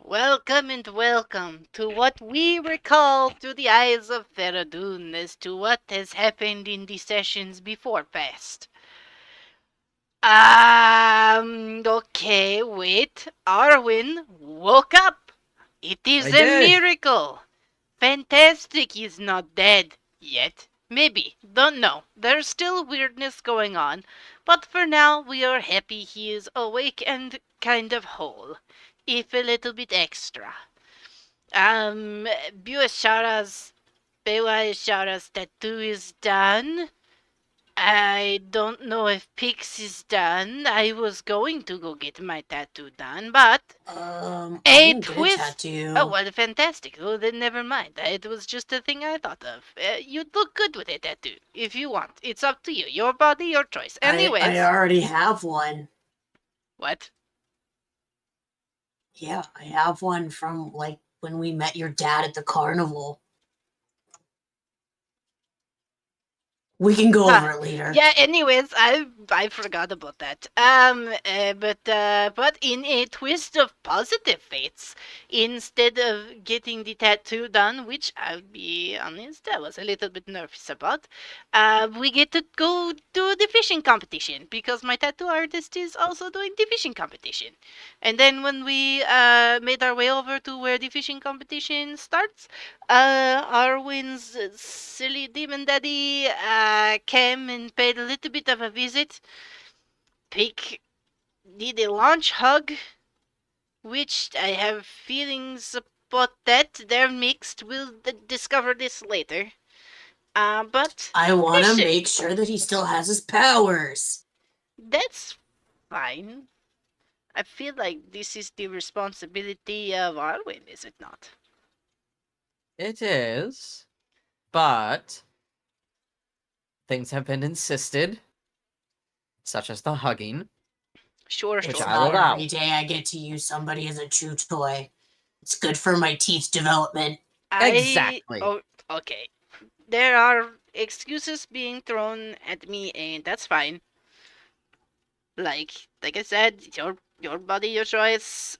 Welcome and welcome to what we recall through the eyes of Fereydun as to what has happened in the sessions before past. Okay, wait. Arwyn woke up. It I is a did. miracle. Fantastic he's not dead yet. Maybe. Don't know. There's still weirdness going on. But for now, we are happy he is awake and kind of whole. If a little bit extra. Um, Bewa-Ishara's Bewa-Ishara's tattoo is done. I don't know if Pix is done. I was going to go get my tattoo done, but I a didn't get a twist. tattoo. Oh, well, fantastic. Well, then never mind. It was just a thing I thought of. You'd look good with a tattoo if you want. It's up to you. Your body, your choice. I Anyways, already have one. what? Yeah, I have one from like when we met your dad at the carnival. We can go over it later. Yeah. Anyways, I forgot about that. But in a twist of positive fates, instead of getting the tattoo done, which I'll be honest, I was a little bit nervous about, we get to go do the fishing competition because my tattoo artist is also doing the fishing competition. And then when we made our way over to where the fishing competition starts, Arwen's silly demon daddy came and paid a little bit of a visit. Pick did a launch hug, which I have feelings about that. They're mixed. We'll discover this later. But I want to listen, make sure that he still has his powers. that's fine. I feel like this is the responsibility of Arwyn, is it not? It is, but things have been insisted, such as the hugging, Sure, which It's sure. I not will allow. every day I get to use somebody as a chew toy. It's good for my teeth development. Exactly. Oh, okay. There are excuses being thrown at me, and that's fine. Like I said, your body, your choice.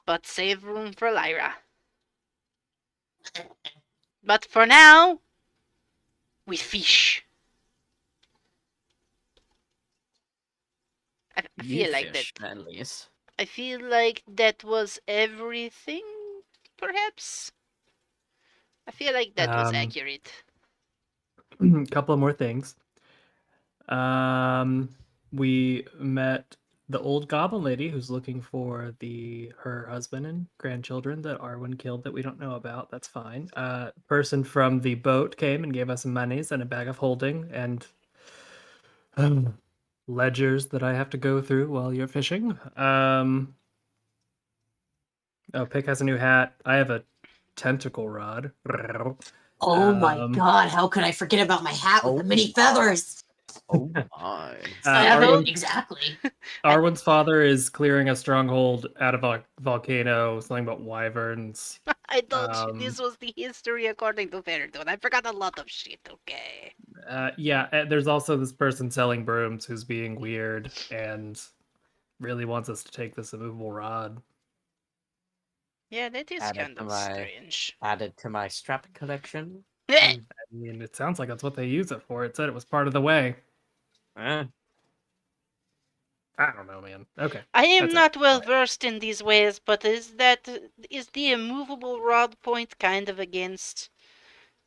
But save room for Lyra. But for now, we fish. I You feel like that. fish, at least. I feel like that was everything. Perhaps. I feel like that was Um, accurate. a couple of more things. Um, we met the old goblin lady who's looking for her husband and grandchildren that Arwen killed that we don't know about. That's fine. Person from the boat came and gave us some monies and a bag of holding and ledgers that I have to go through while you're fishing. Oh, Pick has a new hat. I have a tentacle rod. Oh my god, how could I forget about my hat with Oh the many my. feathers? Oh my. I told. Exactly. Arwen's father is clearing a stronghold out of a volcano, something about wyverns. I told you Um, this was the history according to Fereydun. I forgot a lot of shit. Okay. yeah, there's also this person selling brooms who's being weird and really wants us to take this immovable rod. Yeah, that is Added kind to of my strange. strap collection. I mean, it sounds like that's what they use it for. It said it was part of the way. Eh. I don't know, man. Okay, I am that's it. not well versed in these ways, but is the immovable rod point kind of against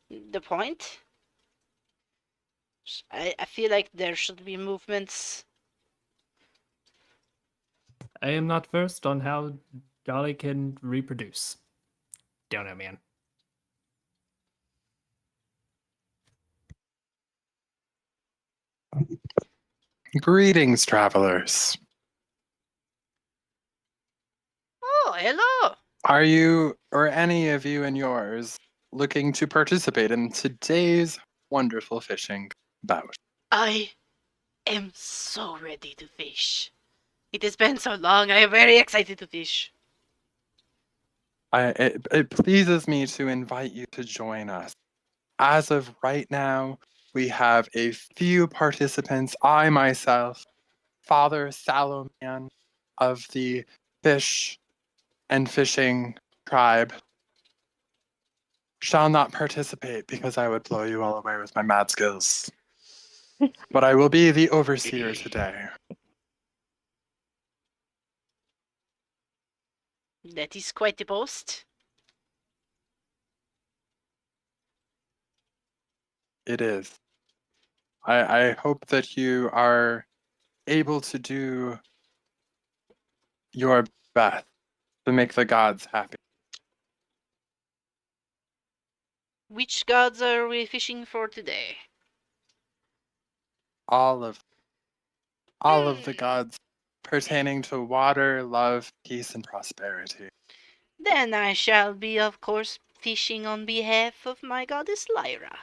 the point? I feel like there should be movements. I am not versed on how Dolly can reproduce. Don't know, man. Greetings, travelers. Oh, hello. Are you, or any of you and yours, looking to participate in today's wonderful fishing bout? I am so ready to fish. It has been so long. I am very excited to fish. It pleases me to invite you to join us. As of right now, we have a few participants. I myself, Father Saloman, of the fish and fishing tribe shall not participate because I would blow you all away with my mad skills. But I will be the overseer today. That is quite a boast. It is. I hope that you are able to do your best to make the gods happy. Which gods are we fishing for today? All of the Hmm. gods pertaining to water, love, peace, and prosperity. Then I shall be, of course, fishing on behalf of my goddess Lyra.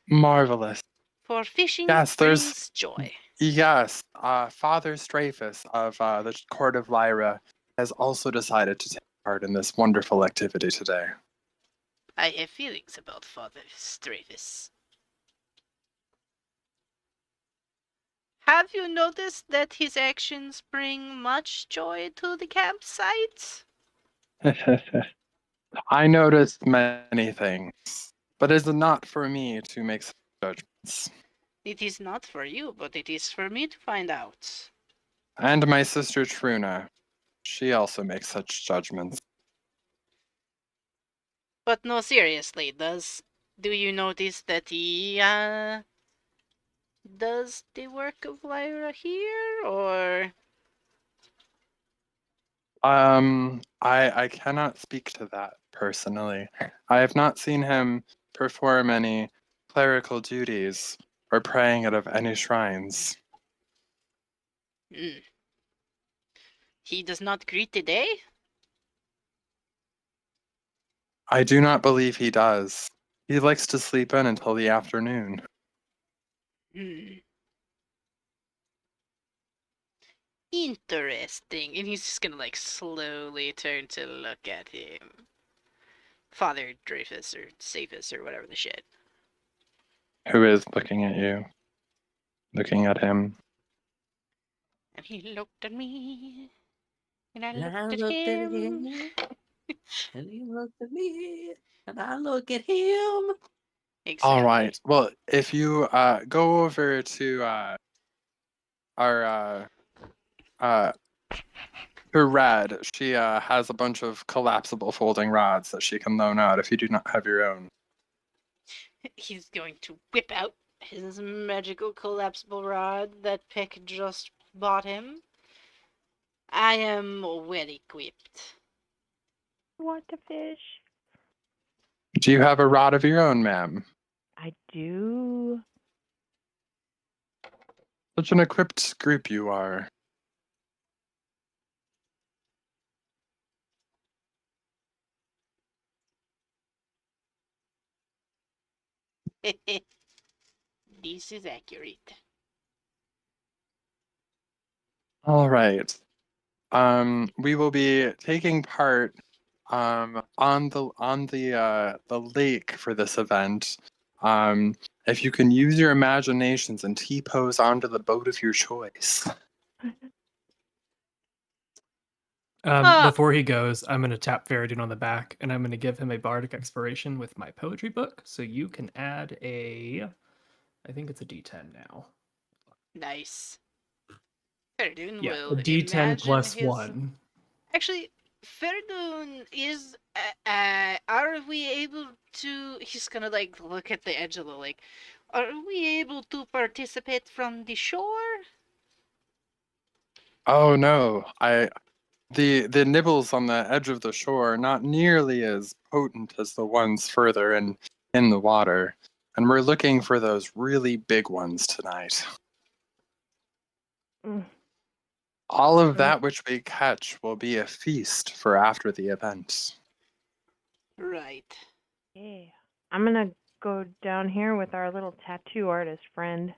Marvelous. For fishing Yes, brings joy. Yes, Father Straphus of the Court of Lyra has also decided to take part in this wonderful activity today. I have feelings about Father Stravis. Have you noticed that his actions bring much joy to the campsite? I noticed many things, but it is not for me to make such judgments. It is not for you, but it is for me to find out. And my sister Truna, she also makes such judgments. But no, seriously, do you notice that he does the work of Lyra here, or I cannot speak to that personally. I have not seen him perform any clerical duties or praying out of any shrines. Hmm, he does not greet the day? I do not believe he does. He likes to sleep in until the afternoon. Hmm, interesting. And he's just gonna like slowly turn to look at him. Father Dreyfus or Safus or whatever the shit. Who is looking at you? Looking at him. And he looked at me, and I And I looked at looked at him. him, and he looked at me, and I look at him. All Exactly. right. Well, if you go over to our uh, her Red, she has a bunch of collapsible folding rods that she can loan out if you do not have your own. He's going to whip out his magical collapsible rod that Peck just bought him. I am well equipped. Want to fish? Do you have a rod of your own, ma'am? I do. Such an equipped group you are. This is accurate. All right. We will be taking part on the lake for this event. If you can use your imaginations and T-pose onto the boat of your choice. Ah, Before he goes, I'm going to tap Fereydun on the back, and I'm going to give him a bardic inspiration with my poetry book. So you can add I think it's a D10 now. nice. Fereydun Yeah, will a D10 imagine plus his. one. Actually, Fereydun is. Are we able to? He's gonna like look at the edge of the lake. Are we able to participate from the shore? Oh no, the nibbles on the edge of the shore are not nearly as potent as the ones further in the water, and we're looking for those really big ones tonight. Mm. All of that which we catch will be a feast for after the event. Right. Yeah. I'm gonna go down here with our little tattoo artist friend.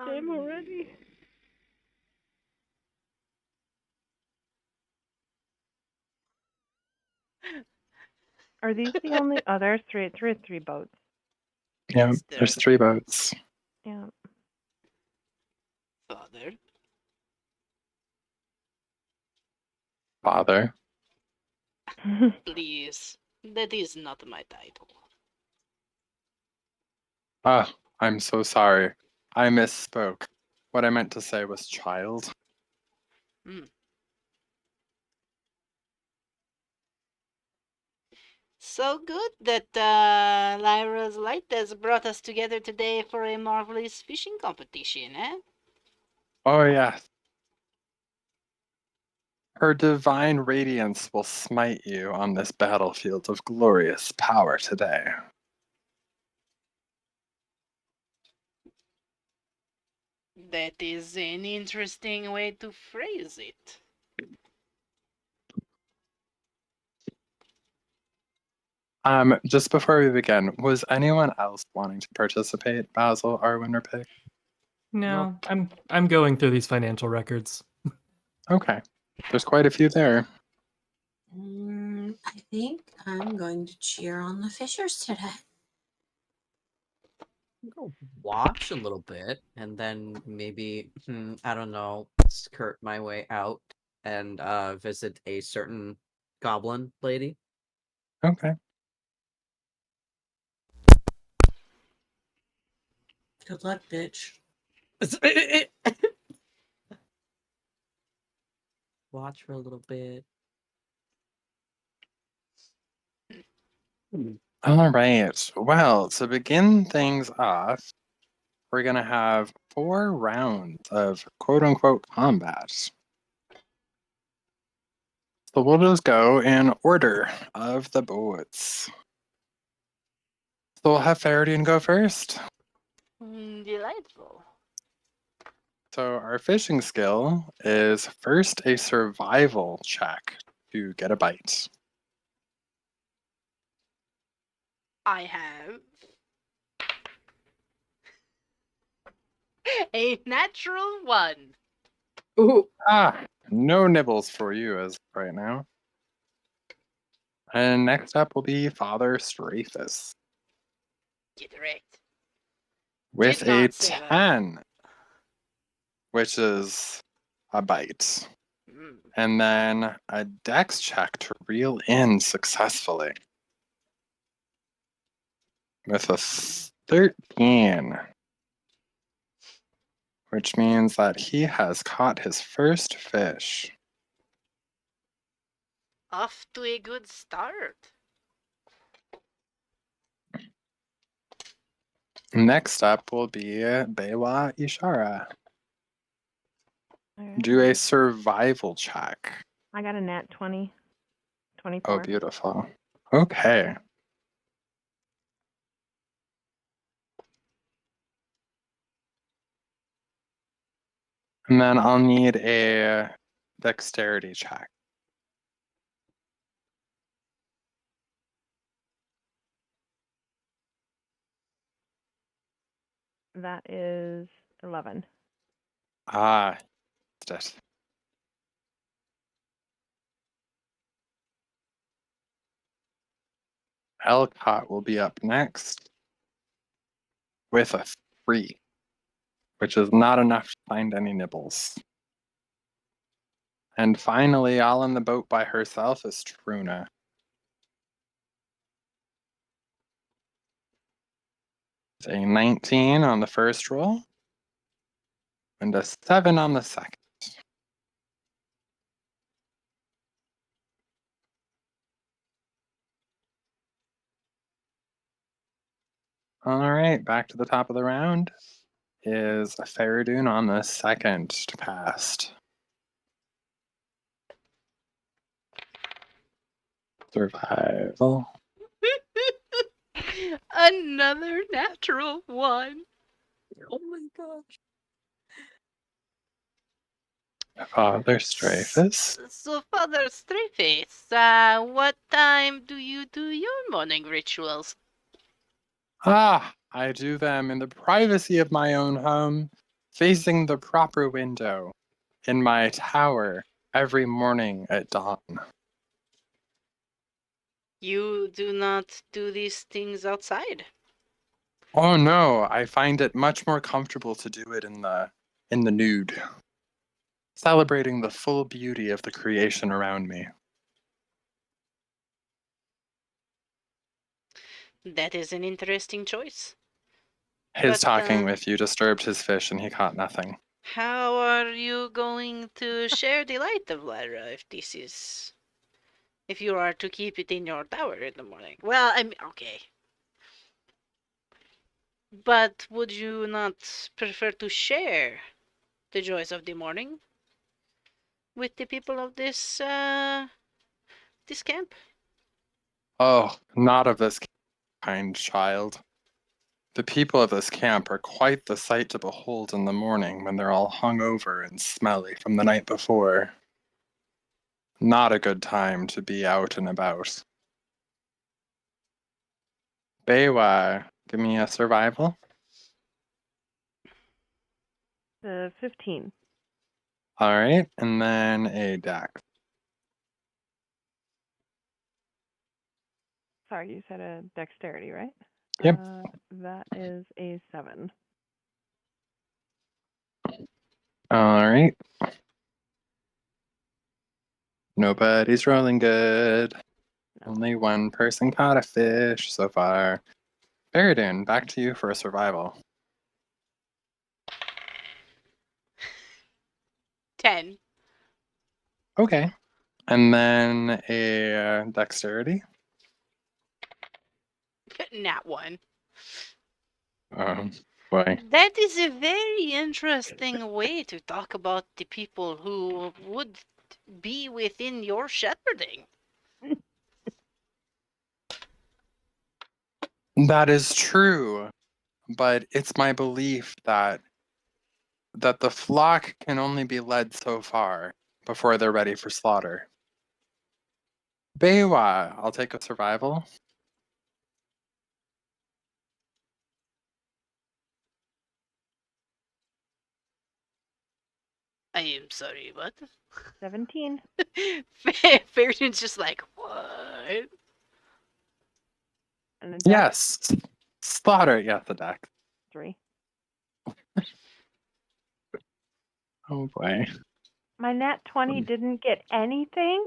Same already. Are these the only? Oh, there's three. Three boats. Yeah, Is there there's 3 boats. Yeah. father? Father. Please, that is not my title. Ah, I'm so sorry. I misspoke. What I meant to say was child. So good that Lyra's light has brought us together today for a marvelous fishing competition, eh? Oh, yes. Her divine radiance will smite you on this battlefield of glorious power today. That is an interesting way to phrase it. Just before we begin, was anyone else wanting to participate? Basil, Arwen, or Pig? No, I'm going through these financial records. Okay. There's quite a few there. I think I'm going to cheer on the fishers today. Go watch a little bit, and then maybe I don't know, skirt my way out and visit a certain goblin lady. Okay. Good luck, bitch. Watch for a little bit. All right. Well, to begin things off, we're going to have 4 rounds of quote unquote combat. So we'll just go in order of the boats. So we'll have Fereydun go first. Delightful. So our fishing skill is first a survival check to get a bite. I have a natural 1. Ooh. No nibbles for you as of right now. And next up will be Father Strathus Get wrecked. with Did a not say that. 10, which is a bite. Mm. And then a dex check to reel in successfully with a 13, which means that he has caught his first fish. Off to a good start. Next up will be Bewa-Ishara. Alright. Do a survival check. I got a nat 20. Oh, 24. beautiful. Okay. And then I'll need a dexterity check. That is 11. Ah, it. Elcott will be up next with a 3, which is not enough to find any nibbles. And finally, all in the boat by herself is Truna. It's a 19 on the first roll and a 7 on the second. All right, back to the top of the round is a Fereydun on the second cast. Survival. Another natural 1. Oh my gosh. Father Strathus. So, Father Strathus, what time do you do your morning rituals? I do them in the privacy of my own home, facing the proper window, in my tower, every morning at dawn. You do not do these things outside? Oh no, I find it much more comfortable to do it in the nude, celebrating the full beauty of the creation around me. That is an interesting choice. His But talking with you disturbed his fish and he caught nothing. how are you going to share the light of Lyra if you are to keep it in your tower in the morning? Well, I mean, okay. But would you not prefer to share the joys of the morning with the people of this camp? Oh, not of this kind, child. The people of this camp are quite the sight to behold in the morning when they're all hung over and smelly from the night before. Not a good time to be out and about. Bewa, give me a survival. 15. All right, and then a dex. Sorry, you said a dexterity, right? Yep. That is a 7. All right. Nobody's rolling good. Only one person caught a fish so far. Fereydun, back to you for a survival. 10. Okay. And then a dexterity. Nat 1. Oh, boy. That is a very interesting way to talk about the people who would be within your shepherding. That is true, but it's my belief that the flock can only be led so far before they're ready for slaughter. Bewa, I'll take a survival. I am sorry, what? 17. Fereydun's just like, what? And a dex Yes. Slaughter, yes, the dex. 3. Oh boy. My nat 20 didn't get anything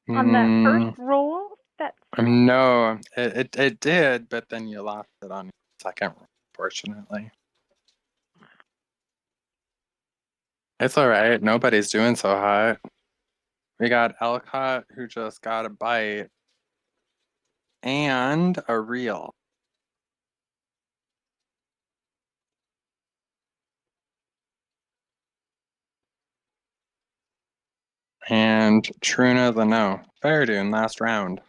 on that first roll? That's No, it did, but then you lost it on your second, unfortunately. It's alright, nobody's doing so hot. We got Elcott, who just got a bite, and a reel. And Truna the no. Fereydun, last round.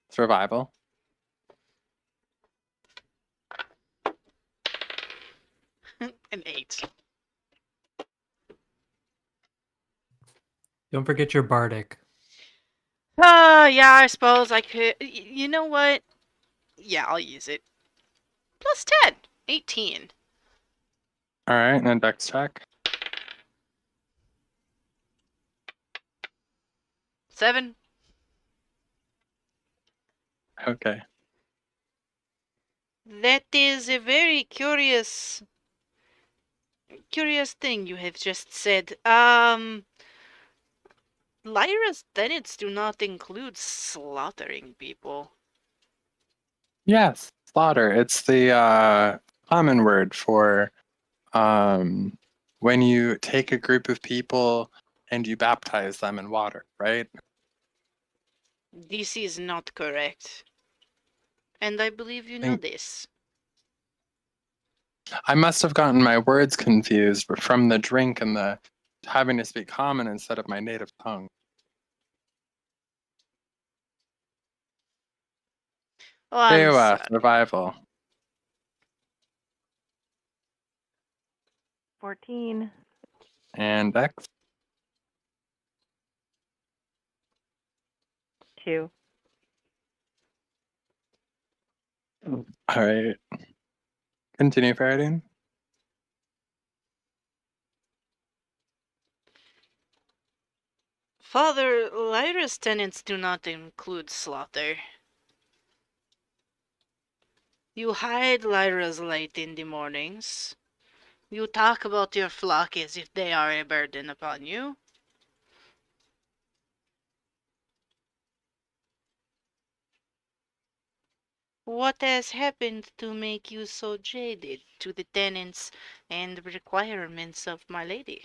Survival. An 8. Don't forget your bardic. Yeah, I suppose I could. You know what? Yeah, I'll use it. Plus 10. 18. Alright, and a dex check. 7. Okay. That is a very curious thing you have just said. Lyra's tenets do not include slaughtering people. Yes, slaughter. It's the common word for when you take a group of people and you baptize them in water, right? This is not correct. And I believe you know Think- this. I must have gotten my words confused from the drink and the having to speak common instead of my native tongue. Oh, I'm Bewa, sorry. survival. 14. And Dex. 2. Alright. Continue, Fereydun. Father, Lyra's tenets do not include slaughter. You hide Lyra's light in the mornings. You talk about your flock as if they are a burden upon you. What has happened to make you so jaded to the tenets and requirements of my lady?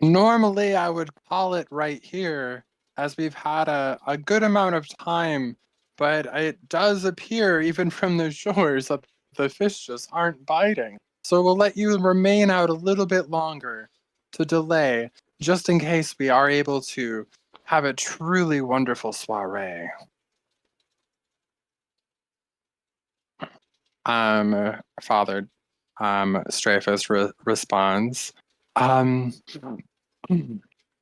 Normally, I would call it right here, as we've had a good amount of time, but it does appear, even from the shores, that the fish just aren't biting. So we'll let you remain out a little bit longer to delay, just in case we are able to have a truly wonderful soiree. Father, Straphus responds, um,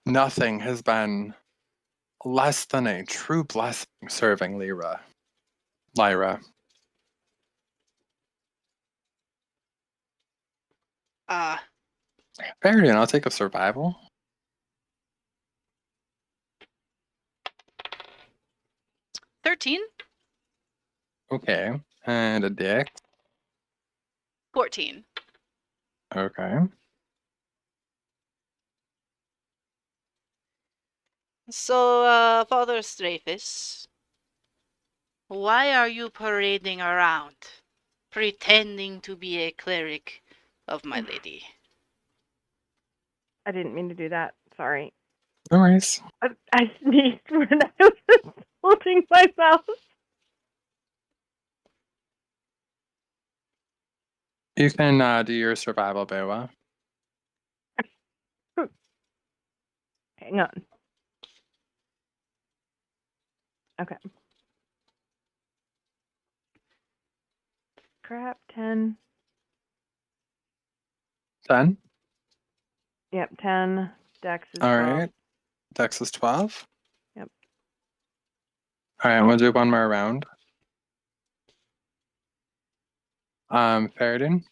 nothing has been less than a true blessing serving Lyra. Ah, Fereydun, I'll take a survival. 13, Okay. And a dick. 14. Okay. So, Father Straphus, why are you parading around, pretending to be a cleric of my lady? I didn't mean to do that. Sorry. No worries. I sneezed when I was holding my mouth. You can do your survival, Bewa. Hang on. Okay. Crap, 10. 10. Yep, 10. Dex is All 12. right. Dex is 12. Yep. All right, we'll do one more round. Fereydun,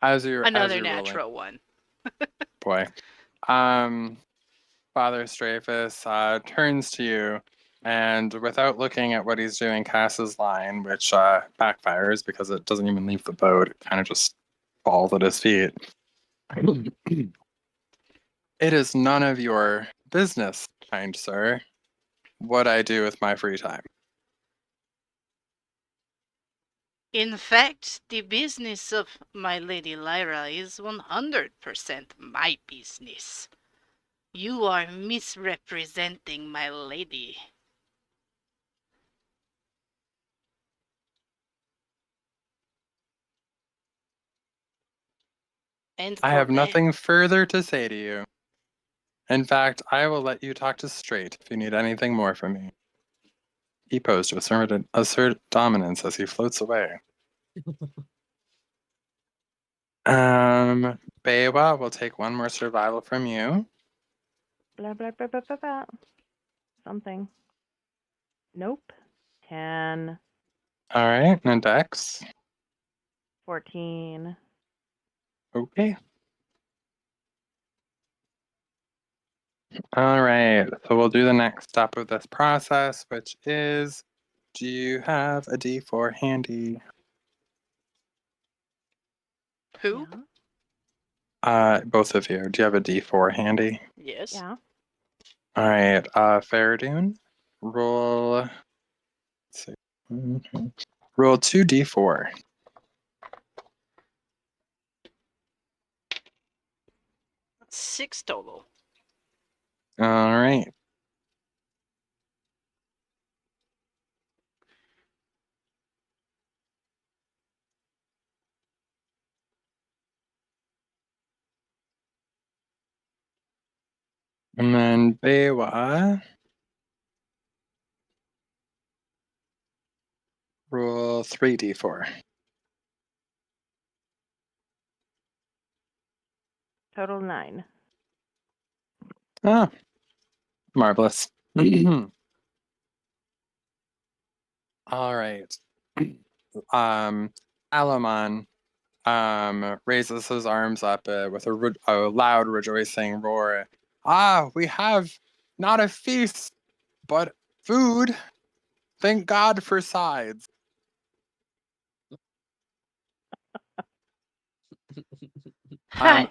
as you're Another rolling, natural one. boy. Father Straphus turns to you and, without looking at what he's doing, casts his line, which backfires because it doesn't even leave the boat. It kind of just falls at his feet. It is none of your business, kind sir, what I do with my free time. In fact, the business of my lady Lyra is 100% my business. You are misrepresenting my lady. And I for have that, nothing further to say to you. In fact, I will let you talk to straight if you need anything more from me. He posed to assert dominance as he floats away. Bewa will take one more survival from you. Blah, blah, blah, blah, blah, blah. Something. Nope. 10. All right, and Dex. 14. Okay. All right, so we'll do the next step of this process, which is, do you have a D4 handy? who? Both of you, do you have a D4 handy? Yes. Yeah. All right, Fereydun, roll, let's see, roll 2d4. 6 total. All right. And then Bewa, roll 3d4. Total 9. Ah, marvelous. All right. Alamon raises his arms up with a loud rejoicing roar. Ah, we have not a feast, but food. Thank God for sides.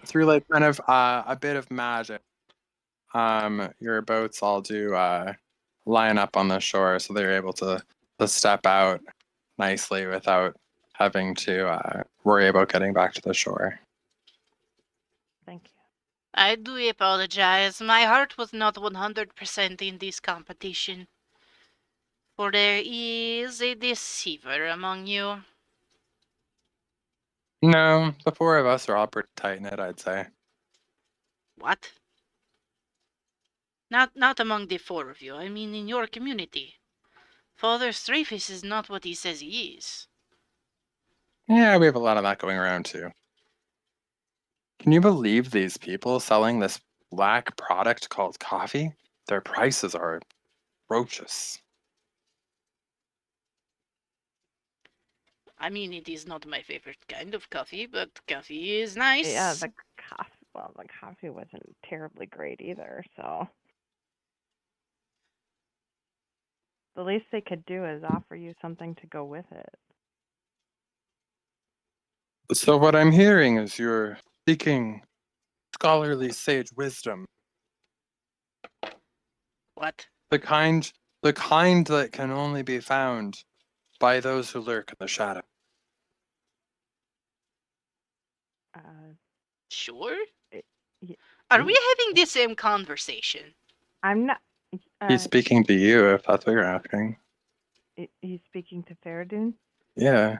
Through like kind of a bit of magic, your boats all do line up on the shore, so they're able to step out nicely without having to worry about getting back to the shore. Thank you. I do apologize. My heart was not 100% in this competition. For there is a deceiver among you. No, the four of us are all pretty tight-knit, I'd say. What? Not among the four of you. I mean in your community. Father Strayface is not what he says he is. Yeah, we have a lot of that going around too. Can you believe these people selling this black product called coffee? Their prices are atrocious. I mean, it is not my favorite kind of coffee, but coffee is nice. Yeah, the coffee wasn't terribly great either, so the least they could do is offer you something to go with it. So what I'm hearing is you're seeking scholarly sage wisdom. What? The kind that can only be found by those who lurk in the shadow. Sure? Y- Are we having the same conversation? I'm not. He's speaking to you, if that's what you're asking. He's speaking to Fereydun. Yeah.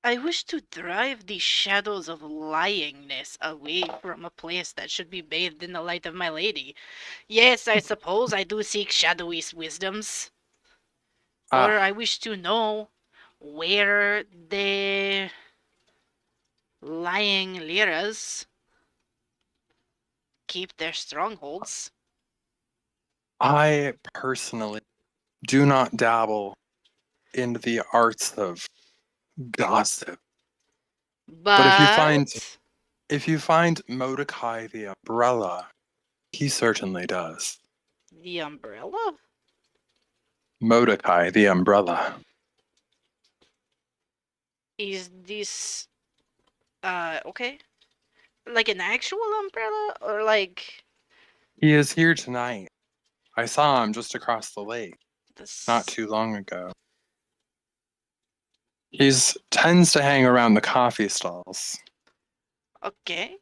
I wish to drive the shadows of lyingness away from a place that should be bathed in the light of my lady. Yes, I suppose I do seek shadowy wisdoms. For I wish to know where the lying liras keep their strongholds. I personally do not dabble in the arts of gossip. But if you find Mordecai the umbrella, he certainly does. The umbrella? Mordecai the umbrella. Is this okay? Like an actual umbrella or like He is here tonight. I saw him just across the lake this not too long ago. He tends to hang around the coffee stalls. Okay.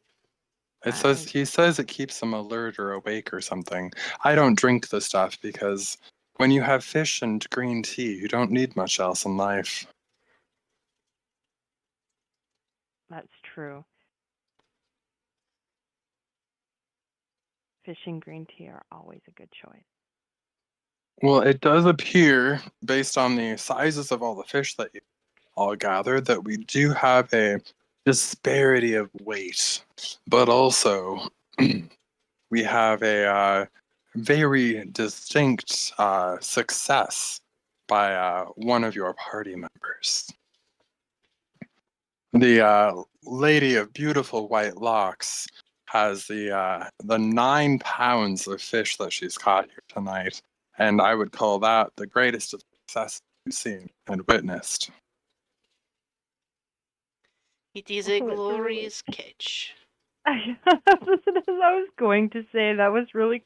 He says it keeps him alert or awake or something. I don't drink the stuff because when you have fish and green tea, you don't need much else in life. That's true. Fish and green tea are always a good choice. Well, it does appear, based on the sizes of all the fish that you all gathered, that we do have a disparity of weight, but also we have a very distinct success by one of your party members. The lady of beautiful white locks has the 9 pounds of fish that she's caught here tonight, and I would call that the greatest of success we've seen and witnessed. It is a glorious catch. As I was going to say, that was really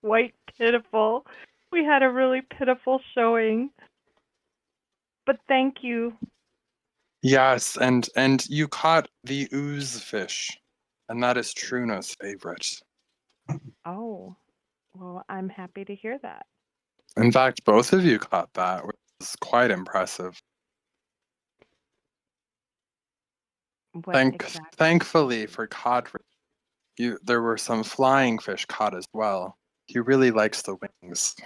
quite pitiful. We had a really pitiful showing. But thank you. Yes, and you caught the ooze fish, and that is Truno's favorite. Oh, well, I'm happy to hear that. In fact, both of you caught that, which is quite impressive. Thankfully for Codric, there were some flying fish caught as well. He really likes the wings.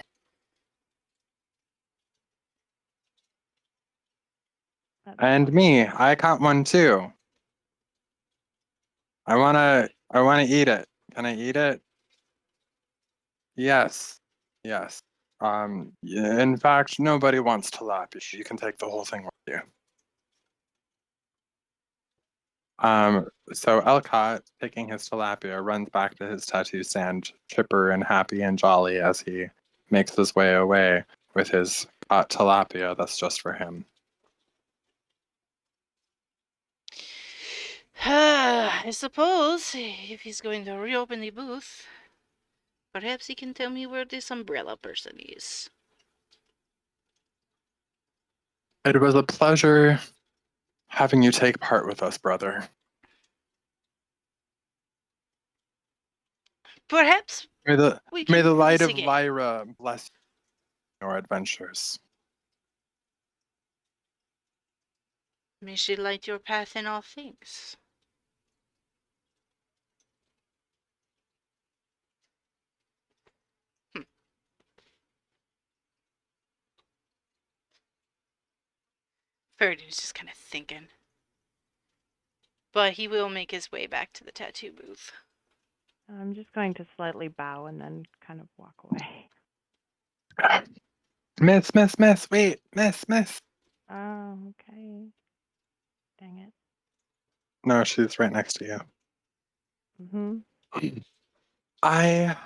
And me, I caught one too. I wanna eat it. Can I eat it? Yes. Yes. In fact, nobody wants tilapia. You can take the whole thing with you. So Elcott, taking his tilapia, runs back to his tattoo stand, chipper and happy and jolly as he makes his way away with his tilapia that's just for him. I suppose if he's going to reopen the booth, perhaps he can tell me where this umbrella person is. It was a pleasure having you take part with us, brother. Perhaps May the we may can the do light this of again. Lyra bless your adventures. May she light your path in all things. Fereydun's just kind of thinking. But he will make his way back to the tattoo booth. I'm just going to slightly bow and then kind of walk away. Miss, wait, miss. Oh, okay. Dang it. No, she's right next to you. Mm-hmm. I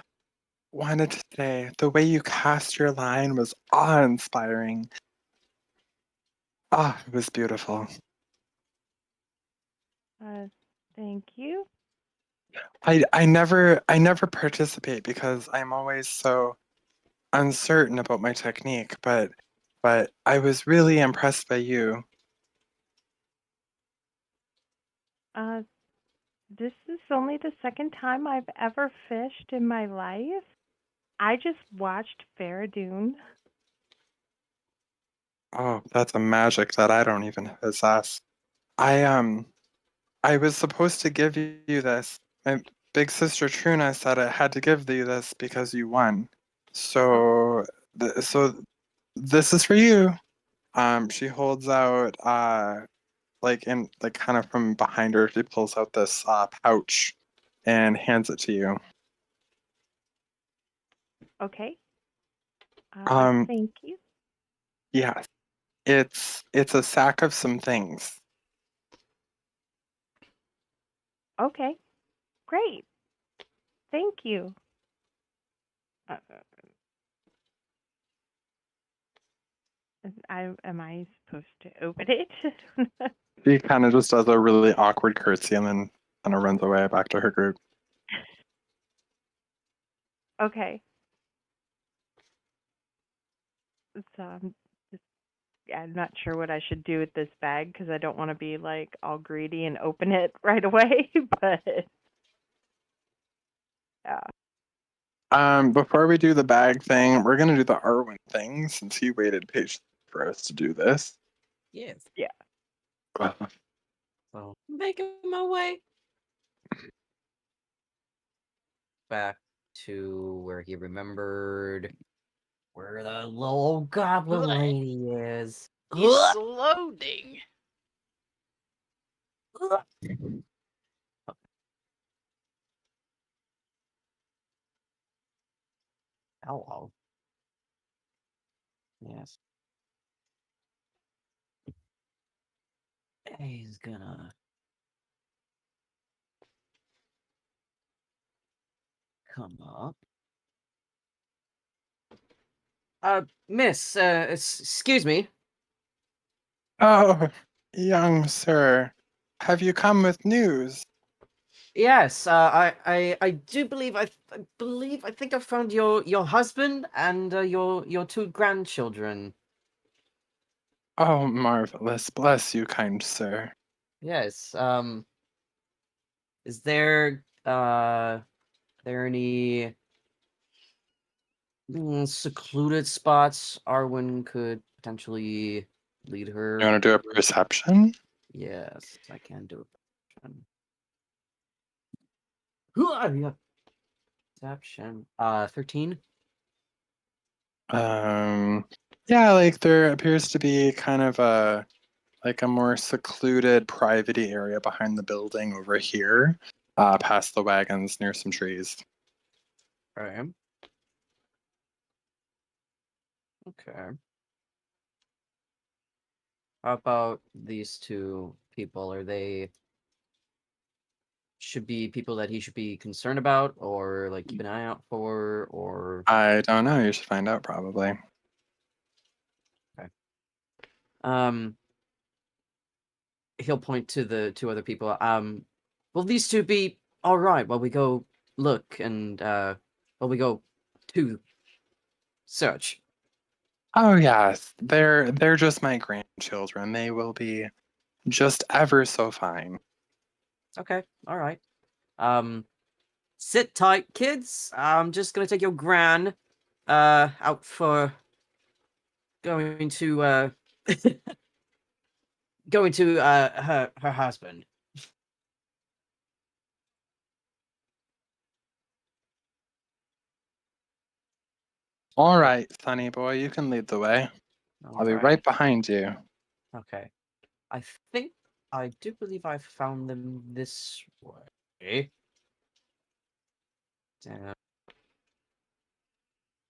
wanted to say the way you cast your line was awe-inspiring. Ah, it was beautiful. Thank you. I never participate because I'm always so uncertain about my technique, but I was really impressed by you. This is only the second time I've ever fished in my life. I just watched Fereydun. Oh, that's a magic that I don't even possess. I was supposed to give you this. My big sister Truna said I had to give you this because you won. So this is for you. She holds out like kind of from behind her, she pulls out this pouch and hands it to you. Okay. Um, Thank you. yeah, it's a sack of some things. Okay. Great. Thank you. Uh, am I supposed to open it? She kind of just does a really awkward curtsy and then kind of runs away back to her group. Okay. So I'm not sure what I should do with this bag because I don't want to be like all greedy and open it right away. But yeah. Before we do the bag thing, we're gonna do the Arwen thing since he waited patiently for us to do this. Yes. Yeah. So making my way back to where he remembered where the little goblin Ugh. lady is. It's loading. Hello. Yes. He's gonna come up. Miss, excuse me. Oh, young sir, have you come with news? Yes, I do believe I think I found your husband and your two grandchildren. Oh, marvelous. Bless you, kind sir. Yes. Is there any secluded spots Arwen could potentially lead her? You want to do a perception? Yes, I can do it. Yeah. Perception. 13. Yeah, like there appears to be kind of a more secluded, privatey area behind the building over here, past the wagons near some trees. Okay. Okay. How about these two people? Are they should be people that he should be concerned about or like keep an eye out for, or I don't know. You should find out probably. he'll point to the two other people. Will these two be all right while we go look and while we go to search? Oh yes, they're just my grandchildren. They will be just ever so fine. Okay, all right. Sit tight, kids. I'm just gonna take your gran out for going to going to her husband. All right, Sonny boy, you can lead the way. I'll be right behind you. Okay. I think I do believe I found them this way. Down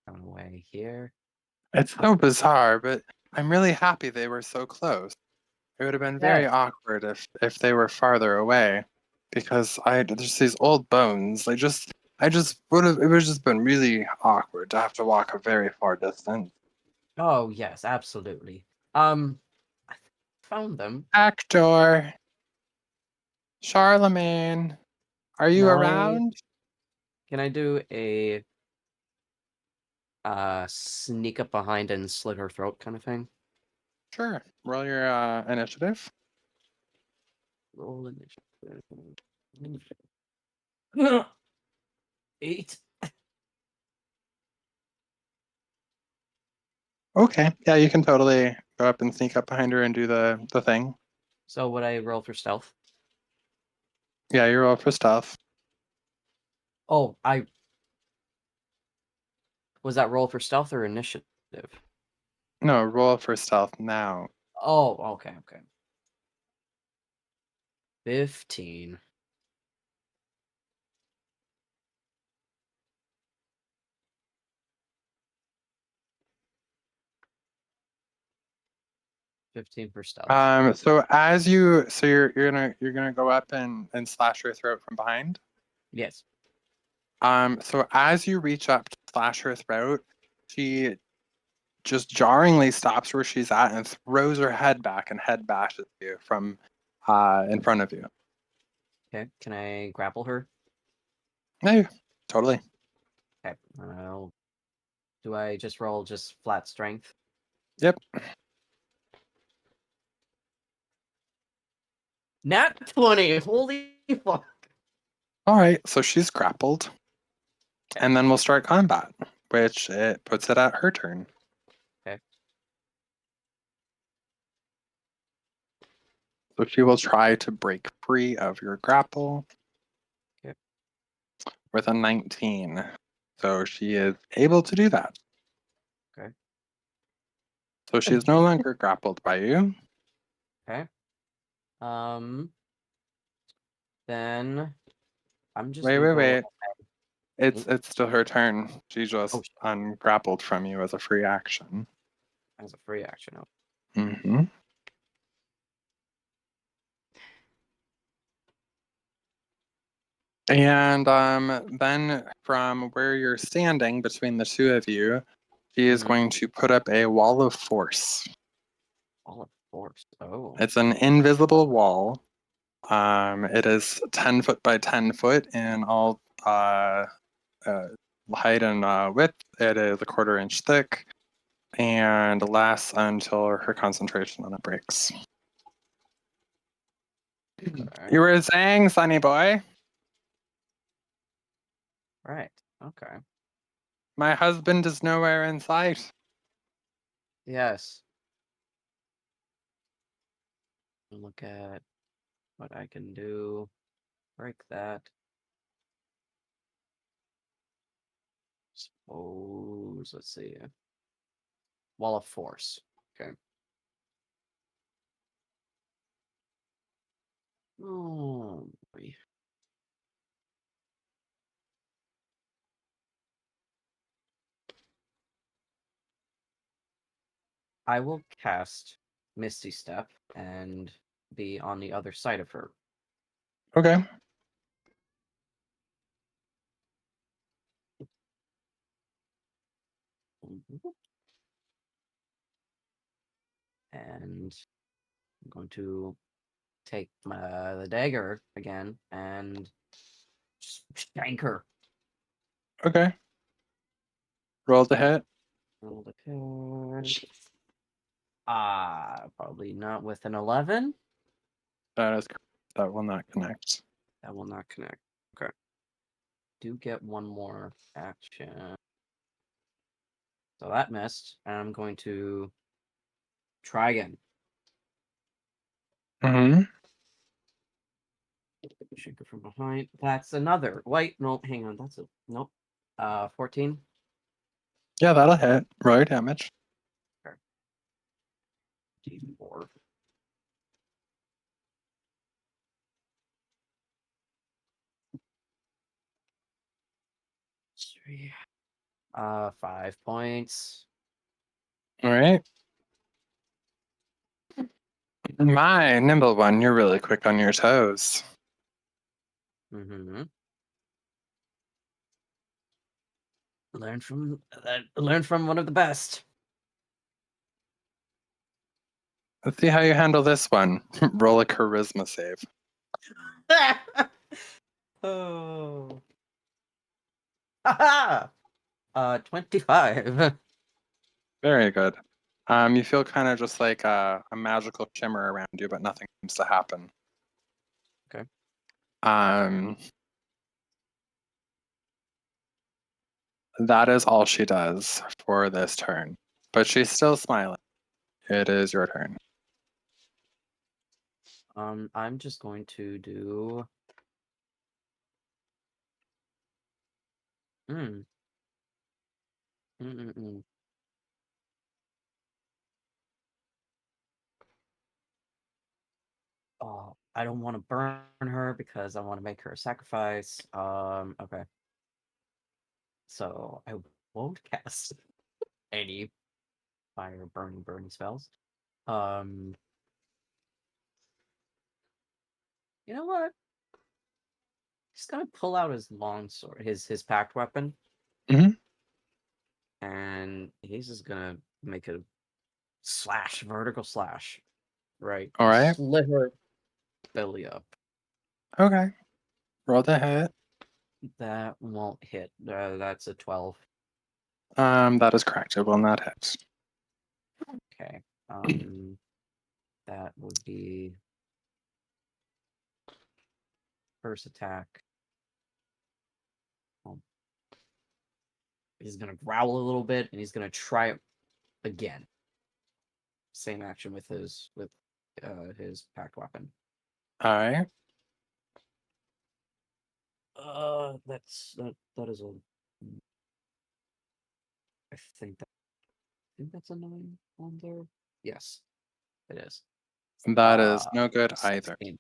away here. It's so bizarre, but I'm really happy they were so close. It would have been very Yes. awkward if they were farther away, because I just these old bones. I just would have. It would have just been really awkward to have to walk a very far distance. Oh yes, absolutely. I found them. Back door, Charlemagne, are you around? Can I do a sneak up behind and slit her throat kind of thing? Sure. Roll your initiative. Roll initiative. 8. Okay. Yeah, you can totally go up and sneak up behind her and do the thing. So would I roll for stealth? Yeah, you roll for stealth. Oh, I was that roll for stealth or initiative? No, roll for stealth now. Oh, okay. 15. For stealth. So you're gonna go up and slash her throat from behind. Yes. So as you reach up to slash her throat, she just jarringly stops where she's at and throws her head back and head bashes you from in front of you. Okay. Can I grapple her? No, totally. Okay. Do I just roll just flat strength? Yep. Nat 20. Holy fuck. All right, so she's grappled. And then we'll start combat, which it puts it at her turn. Okay. So she will try to break free of your grapple. Okay. With a 19. So she is able to do that. Okay. So she is no longer grappled by you. Okay. Then I'm just gonna go. Wait. It's still her turn. She just Oh, ungrappled from you as a free action. as a free action. Mm-hmm. And then from where you're standing between the two of you, she is going to put up a wall of force. All of force. Oh. It's an invisible wall. It is 10 foot by 10 foot in all height and width. It is a 1/4 inch thick and lasts until her concentration on it breaks. Okay. You were saying, Sonny boy? Right. Okay. My husband is nowhere in sight. Yes. Look at what I can do. Break that. Suppose. Let's see. Wall of force. Okay. Oh boy. I will cast Misty Step and be on the other side of her. Okay. And I'm going to take the dagger again and just shank her. Okay. Roll the hit. Roll the hit. Probably not with an 11. That is correct. That will not connect. That will not connect. Okay. Do get one more action. So that missed. And I'm going to try again. Mm-hmm. Shake her from behind. That's another. Wait, no, hang on. That's a nope. 14. Yeah, that'll hit. Roll your damage. D4. Three. 5 points. All right. My nimble one, you're really quick on your toes. Mm-hmm. Learn from one of the best. Let's see how you handle this one. Roll a charisma save. Oh. Haha! 25. Very good. You feel kind of just like a magical shimmer around you, but nothing seems to happen. Okay. That is all she does for this turn. But she's still smiling. It is your turn. I'm just going to do. Mm. Mm-mm-mm. Oh, I don't want to burn her because I want to make her a sacrifice. Okay. So I won't cast any fire burning spells. You know what? He's gonna pull out his long sword, his packed weapon, Mhm. and he's just gonna make a vertical slash, right? All right. Slit her belly up. Okay. Roll the hit. That won't hit. That's a 12. That is correct. It will not hit. Okay. That would be first attack. He's gonna growl a little bit, and he's gonna try it again. Same action with his packed weapon. All right. That is a. I think that's a 9 on there. Yes, it is. That is no good either. 16.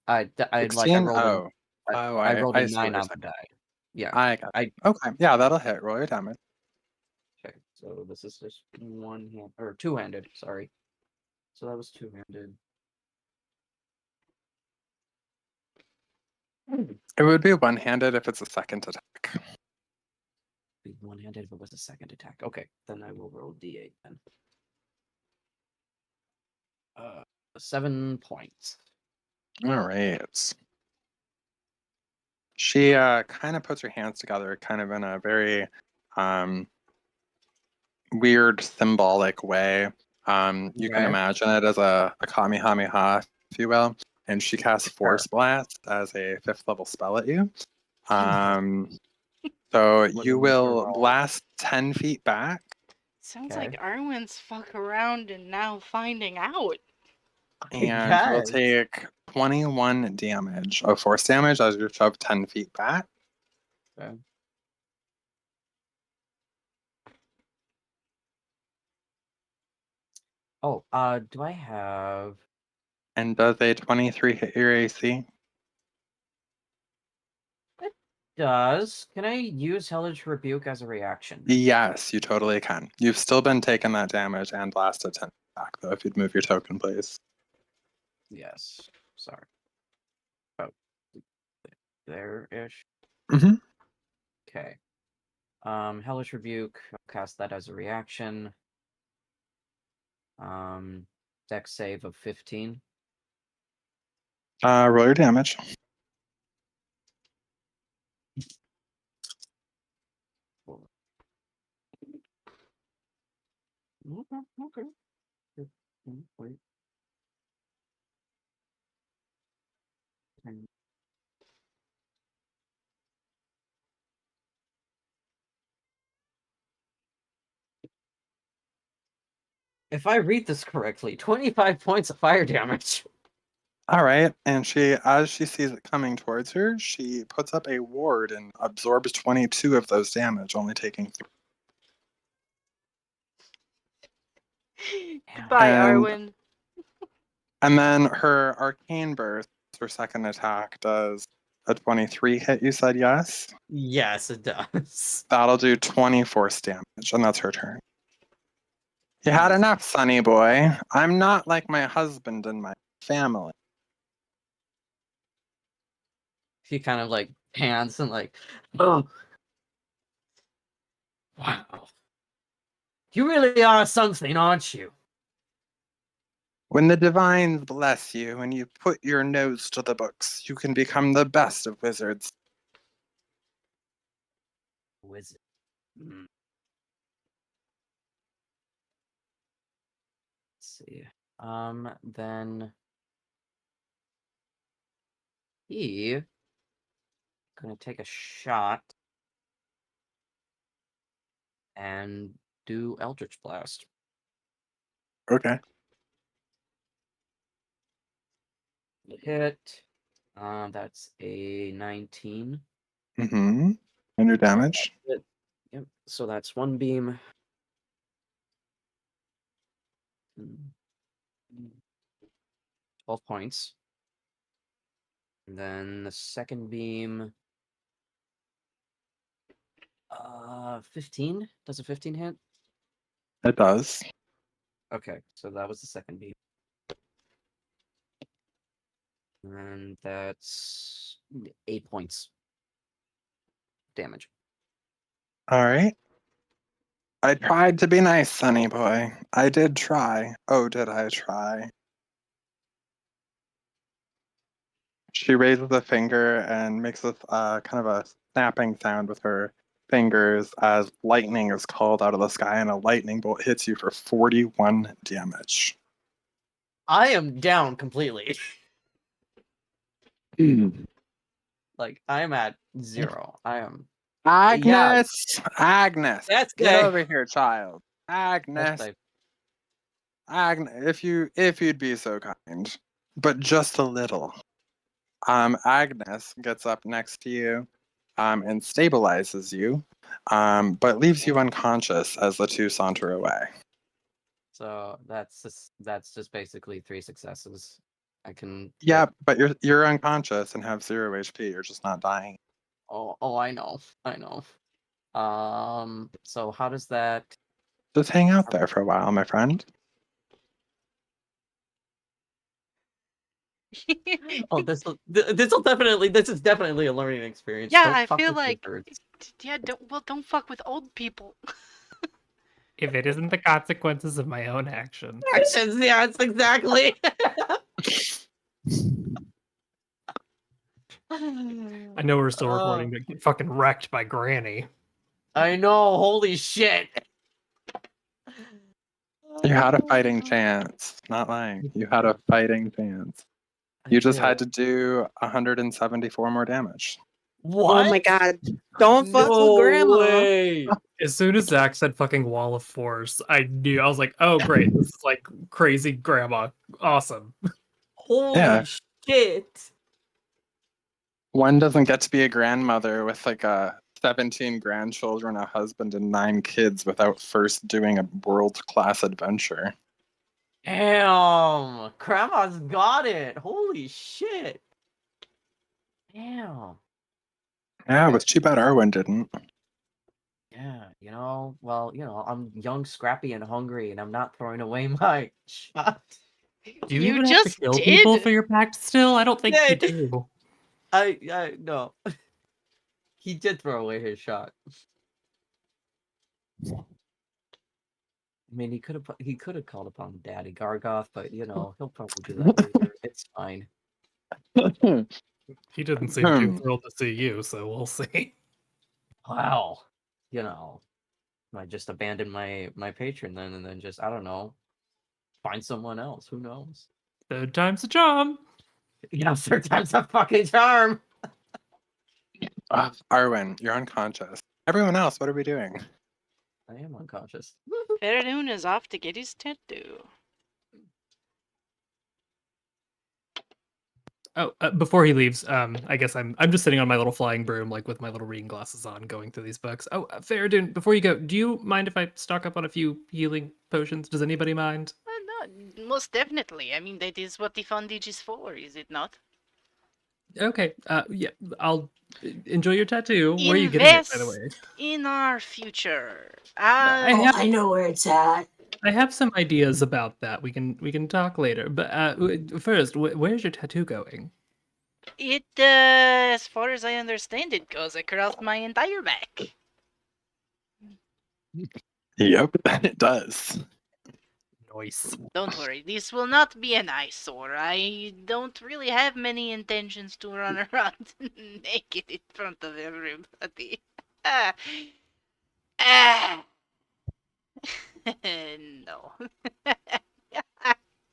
I 16? rolled Oh. I rolled a I see what 9 you're on the saying. die. Yeah. I got it. Okay. Yeah, that'll hit. Roll your damage. Okay. So this is just one hand or two-handed. Sorry. So that was two-handed. It would be one-handed if it's a second attack. Be one-handed if it was a second attack. Okay, then I will roll D8 then. 7 points. All right. She kind of puts her hands together, kind of in a very weird symbolic way. You can Okay. imagine it as a Kamehameha, if you will. And she casts Force Blast as a 5th level spell at you. So What you do we will roll? blast 10 feet back. Sounds Okay. like Arwen's fuck around and now finding out. And you will take 21 damage of force damage as you shove 10 feet back. Okay. Oh, do I have? And does a 23 hit your AC? It does. Can I use Hellish Rebuke as a reaction? Yes, you totally can. You've still been taking that damage and blasted 10 back, though, if you'd move your token, please. Yes. Sorry. Oh, there-ish. Mm-hmm. Okay. Hellish Rebuke. Cast that as a reaction. Dex save of 15. Roll your damage. Okay. Wait. If I read this correctly, 25 points of fire damage. All right, and as she sees it coming towards her, she puts up a ward and absorbs 22 of those damage, only taking 3. Goodbye, And- Arwen. And then her arcane burst, her second attack, does a 23 hit. You said yes. Yes, it does. That'll do 20 force damage, and that's her turn. You had Nice. enough, sonny boy. I'm not like my husband and my family. She kind of like pants and like, oh, wow. You really are something, aren't you? When the divines bless you and you put your nose to the books, you can become the best of wizards. Wizard. Let's see. Then he gonna take a shot and do Eldritch Blast. Okay. Hit. That's a 19. Mm-hmm. And your damage? Yep. So that's one beam. 12 points. And then the second beam. 15? Does a 15 hit? It does. Okay, so that was the second beam. And that's 8 points damage. All right. I tried to be nice, sonny boy. I did try. Oh, did I try? She raises a finger and makes a kind of a snapping sound with her fingers as lightning is called out of the sky and a lightning bolt hits you for 41 damage. I am down completely. Like, I'm at 0. I am. Agnes! Agnes! That's Get okay. over here, child. Agnes. That's Agnes, if you'd be so kind. But just a little. Agnes gets up next to you and stabilizes you, but leaves you unconscious as the two saunter away. So that's just basically 3 successes. I can. Yeah, but you're unconscious and have 0 HP. You're just not dying. Oh, I know. So how does that? Just hang out there for a while, my friend. Oh, this is definitely a learning experience. Yeah, Don't I fuck feel with like wizards. don't fuck with old people. If it isn't the consequences of my own actions. Actions, yeah, it's exactly. I know we're still recording, but get fucking wrecked by Granny. I know. Holy shit. You had a fighting chance. Not lying. You had a fighting chance. I You just did. had to do 174 more damage. What? Oh my god. Don't fuck No with grandma. way. As soon as Zach said fucking wall of force, I knew. I was like, oh great, this is like crazy grandma. Awesome. Holy Yeah. shit. One doesn't get to be a grandmother with like 17 grandchildren, a husband, and 9 kids without first doing a world-class adventure. Damn. Grandma's got it. Holy shit. Damn. Yeah, it was too bad Arwen didn't. Yeah, I'm young, scrappy, and hungry, and I'm not throwing away my shot. Do you You even have to just kill people did. for your pact still? I don't think Yeah, you I did. do. I no. He did throw away his shot. I mean, he could have called upon Daddy Gargoth, but you know he'll probably do that later. It's fine. He didn't seem too thrilled to see you, so we'll see. Wow, you know, I just abandon my patron then, and then just I don't know, find someone else. Who knows? Third time's a charm. Yeah, third time's a fucking charm. Arwen, you're unconscious. Everyone else, what are we doing? I am unconscious. Fereydun is off to get his tattoo. Oh, before he leaves, I guess I'm just sitting on my little flying broom, like with my little reading glasses on, going through these books. Oh, Fereydun, before you go, do you mind if I stock up on a few healing potions? Does anybody mind? No, most definitely. I mean, that is what the fundage is for, is it not? Okay. Yeah, I'll enjoy your tattoo. Where are you getting it, by the way? Invest in our future. I know where it's at. I have some ideas about that. We can talk later. But first, where's your tattoo going? It, as far as I understand, it goes across my entire back. Yep, it does. Nice. Don't worry, this will not be an eyesore. I don't really have many intentions to run around naked in front of everybody. Ah. Ah. No.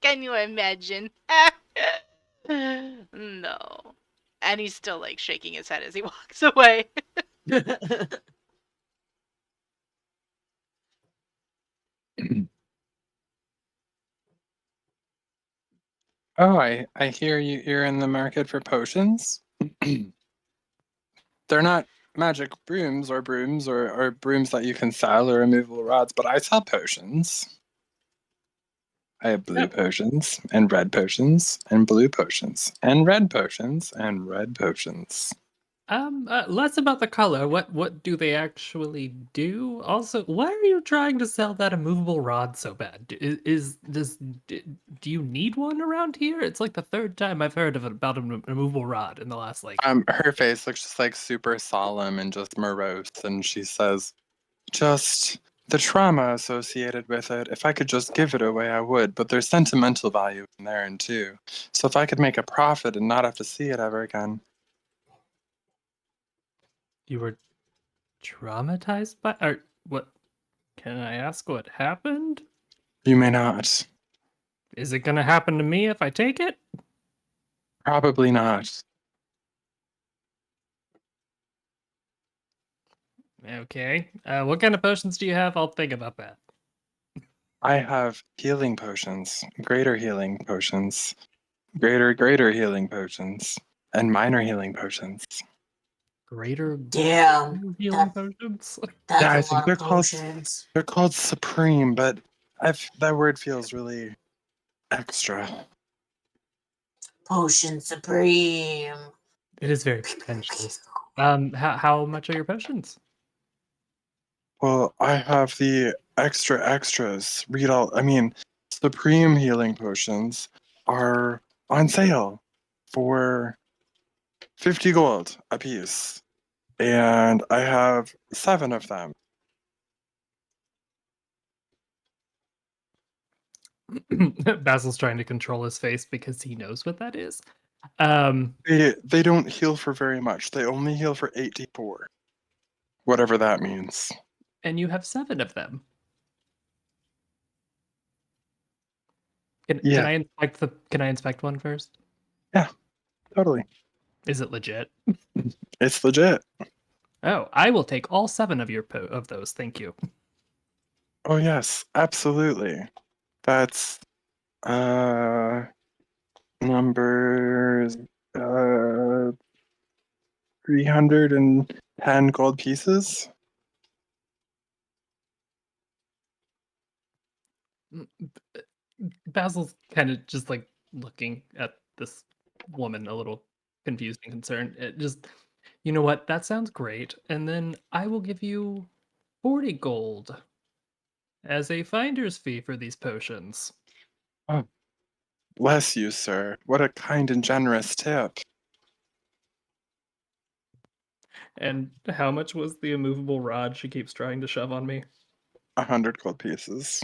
Can you imagine? No. And he's still like shaking his head as he walks away. Oh, I hear you're in the market for potions. They're not magic brooms or brooms that you can sell or removable rods, but I sell potions. I have blue potions and red potions and blue potions and red potions and red potions. Less about the color. What do they actually do? Also, why are you trying to sell that immovable rod so bad? Do you need one around here? It's like the third time I've heard of about an immovable rod in the last like. Her face looks just like super solemn and just morose, and she says, "Just the trauma associated with it. If I could just give it away, I would. But there's sentimental value in there, and too. So if I could make a profit and not have to see it ever again." You were traumatized by or what? Can I ask what happened? You may not. Is it gonna happen to me if I take it? Probably not. Okay. What kind of potions do you have? I'll think about that. I have healing potions, greater healing potions, greater healing potions, and minor healing potions. Greater Damn, healing potions? that's Yeah, a I think lot of potions. they're called supreme, but that word feels really extra. Potion supreme. It is very pretentious. How much are your potions? Well, I have the extras. Supreme healing potions are on sale for 50 gold a piece. And I have 7 of them. Basil's trying to control his face because he knows what that is. They don't heal for very much. They only heal for 84. Whatever that means. And you have 7 of them. Yeah. Can I inspect one first? Yeah, totally. Is it legit? It's legit. Oh, I will take all 7 of of those. Thank you. Oh yes, absolutely. That's numbers 310 gold pieces. Basil's kind of just like looking at this woman a little confused and concerned. It just, you know what? That sounds great. And then I will give you 40 gold as a finder's fee for these potions. Oh, bless you, sir. What a kind and generous tip. And how much was the immovable rod she keeps trying to shove on me? 100 gold pieces.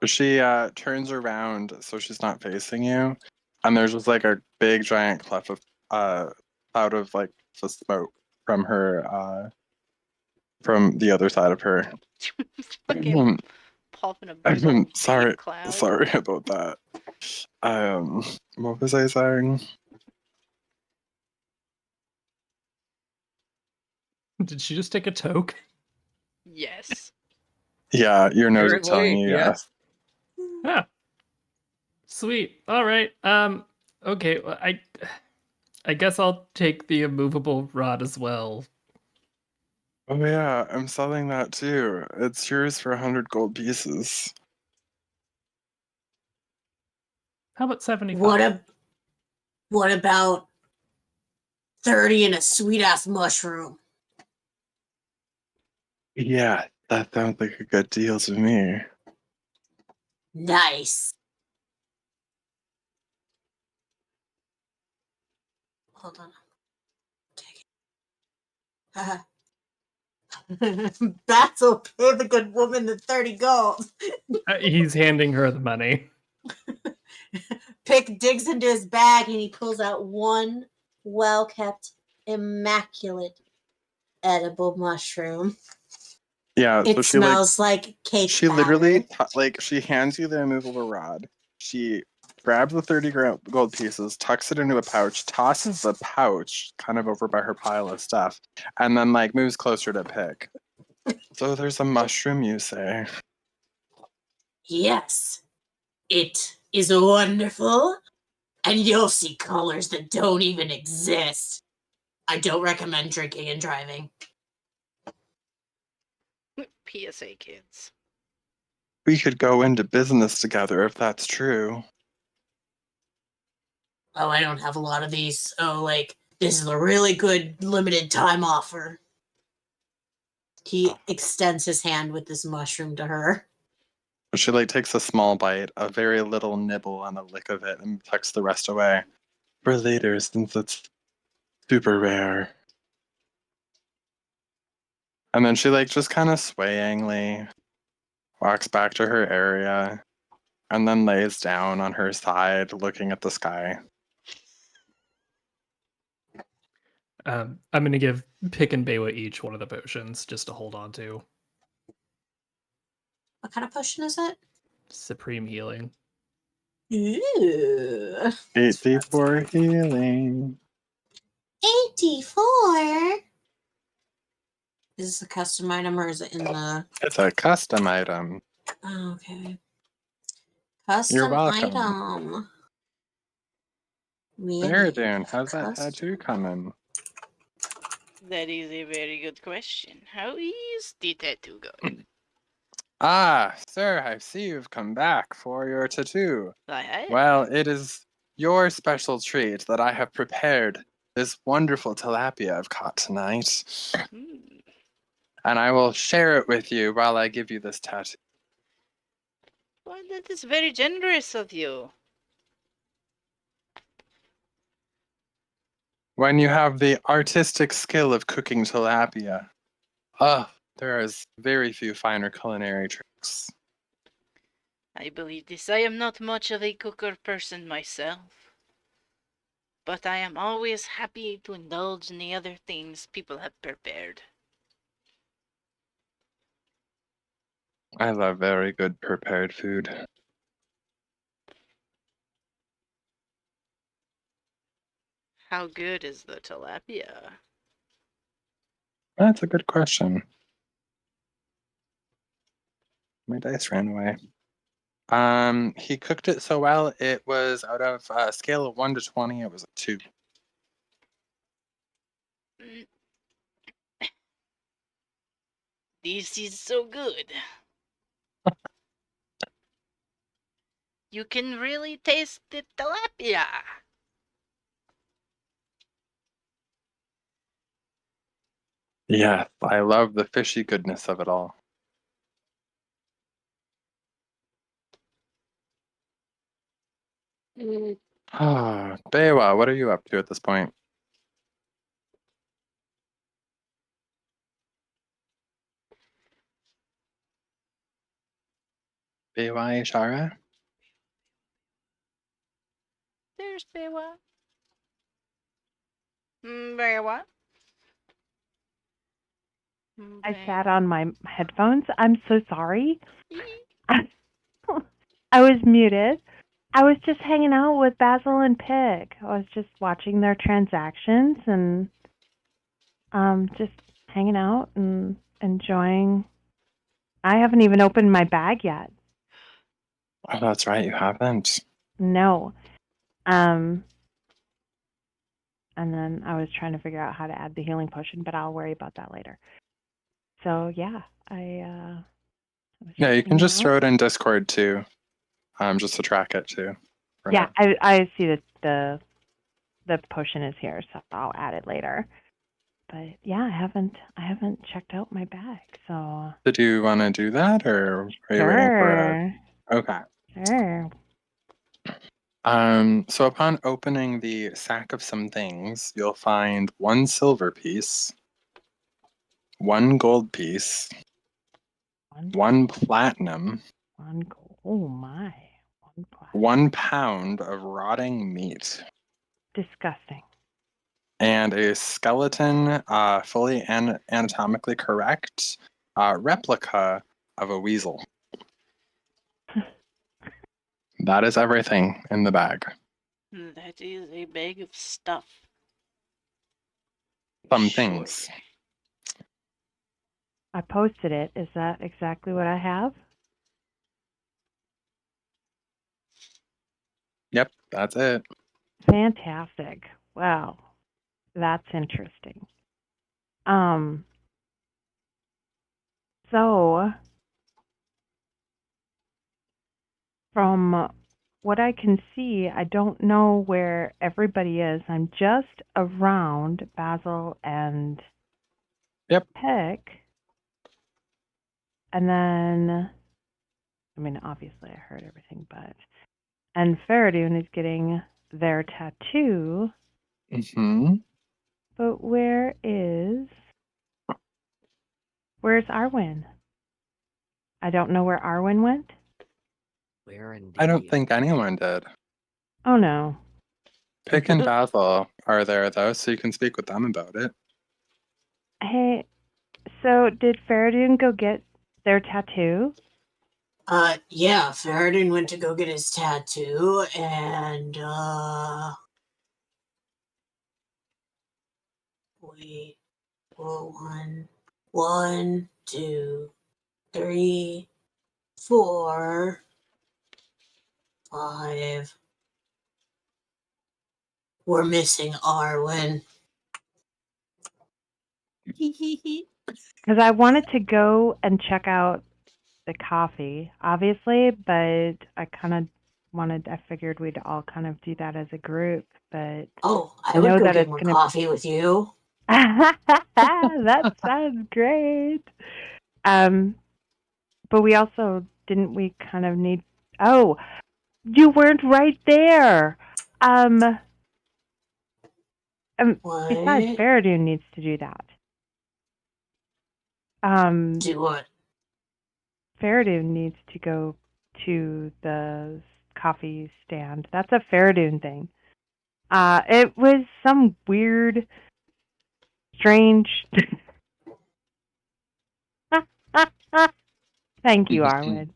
She turns around so she's not facing you, and there's just like a big giant cloud of like the smoke from her from the other side of her. Fucking popping a big sorry cloud. about that. What was I saying? Did she just take a toke? Yes. Yeah, your nose is telling Apparently, you yeah. yes. Ah, sweet. All right. Okay. Well, I guess I'll take the immovable rod as well. Oh yeah, I'm selling that too. It's yours for 100 gold pieces. How about 75? What about 30 and a sweet ass mushroom? Yeah, that sounds like a good deal to me. Nice. Hold on. Take it. Basil, pay the good woman the 30 gold. He's handing her the money. Pick digs into his bag and he pulls out one well kept, immaculate edible mushroom. Yeah, It so smells like cake she batter. literally she hands you the immovable rod. She grabs the 30 gold pieces, tucks it into a pouch, tosses the pouch kind of over by her pile of stuff, and then like moves closer to pick. So there's a mushroom, you say? Yes, it is wonderful, and you'll see colors that don't even exist. I don't recommend drinking and driving. PSA kids. We could go into business together if that's true. Oh, I don't have a lot of these. Oh, like, this is a really good limited time offer. He extends his hand with this mushroom to her. She like takes a small bite, a very little nibble and a lick of it, and tucks the rest away. For later, since it's super rare. And then she like just kind of swayingly walks back to her area and then lays down on her side looking at the sky. I'm going to give Pick and Bewa each one of the potions just to hold on to. What kind of potion is it? Supreme healing. Ooh. 84 healing. 84? Is this a custom item or is it in the... It's a custom item. Oh, okay. You're Custom welcome. item. Fereydun, how's that Custom. tattoo coming? That is a very good question. How is the tattoo going? Ah, sir, I see you've come back for your tattoo. I have. Well, it is your special treat that I have prepared this wonderful tilapia I've caught tonight. Hmm. And I will share it with you while I give you this tattoo. Well, that is very generous of you. When you have the artistic skill of cooking tilapia, there is very few finer culinary tricks. I believe this. I am not much of a cooker person myself, but I am always happy to indulge in the other things people have prepared. I love very good prepared food. How good is the tilapia? That's a good question. My dice ran away. He cooked it so well, it was out of a scale of 1 to 20, it was a 2. Mm. This is so good. You can really taste the tilapia. Yeah, I love the fishy goodness of it all. Bewa, what are you up to at this point? Bewa-Ishara? There's Bewa. Bewa. I sat on my headphones. I'm so sorry. I was muted. I was just hanging out with Basil and Pig. I was just watching their transactions and just hanging out and enjoying. I haven't even opened my bag yet. Oh, that's right, you haven't. No. And then I was trying to figure out how to add the healing potion, but I'll worry about that later. So yeah, I was Yeah, you can hanging just out. throw it in Discord too. Just to track it too. for Yeah, now. I see that the potion is here, so I'll add it later. But yeah, I haven't checked out my bag, so Did you want to do that, or are you waiting for a? Okay. Sure. So upon opening the sack of some things, you'll find 1 silver piece, 1 gold piece, 1 platinum, One gold. Oh my. 1 platinum. 1 pound of rotting meat, Disgusting. and a skeleton, fully anatomically correct replica of a weasel. That is everything in the bag. That is a bag of stuff. Some Sure. things. I posted it. Is that exactly what I have? Yep, that's it. Fantastic. Wow. That's interesting. So from what I can see, I don't know where everybody is. I'm just around Basil and Yep. Peck. And then, I mean, obviously I heard everything, but... And Fereydun is getting their tattoo. Mm-hmm. But where's Arwen? I don't know where Arwen went. Where indeed? I don't think anyone did. Oh no. Pick and Basil are there though, so you can speak with them about it. Hey, so did Fereydun go get their tattoo? Yeah, Fereydun went to go get his tattoo, and, wait, well, 1, 2, 3, 4, 5. We're missing Arwen. Because I wanted to go and check out the coffee, obviously, but I kind of I figured we'd all kind of do that as a group, but Oh, I I would know go that get it's more gonna... coffee with you. That sounds great. But we also, didn't we kind of need... Oh, you weren't right there. Besides, What? Fereydun needs to do that. Do what? Fereydun needs to go to the coffee stand. That's a Fereydun thing. It was some weird, strange... Thank you, Arwyn.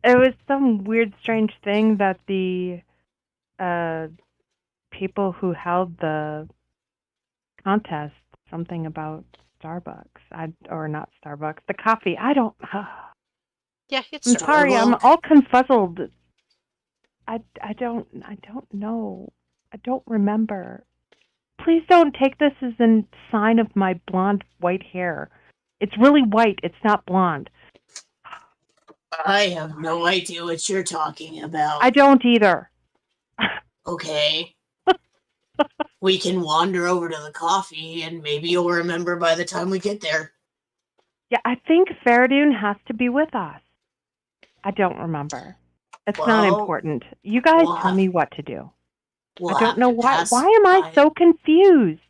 It was some weird, strange thing that the people who held the contest, something about Starbucks, or not Starbucks, the coffee. I don't... Yeah, it's I'm true. sorry, I'm Warlock. all confuzzled. I don't know. I don't remember. Please don't take this as a sign of my blonde white hair. It's really white. It's not blonde. I have no idea what you're talking about. I don't either. Okay. We can wander over to the coffee, and maybe you'll remember by the time we get there. Yeah, I think Fereydun has to be with us. I don't remember. It's not Well, important. You guys we'll tell have- me what to do. We'll I don't have know to why. pass Why am I by- so confused?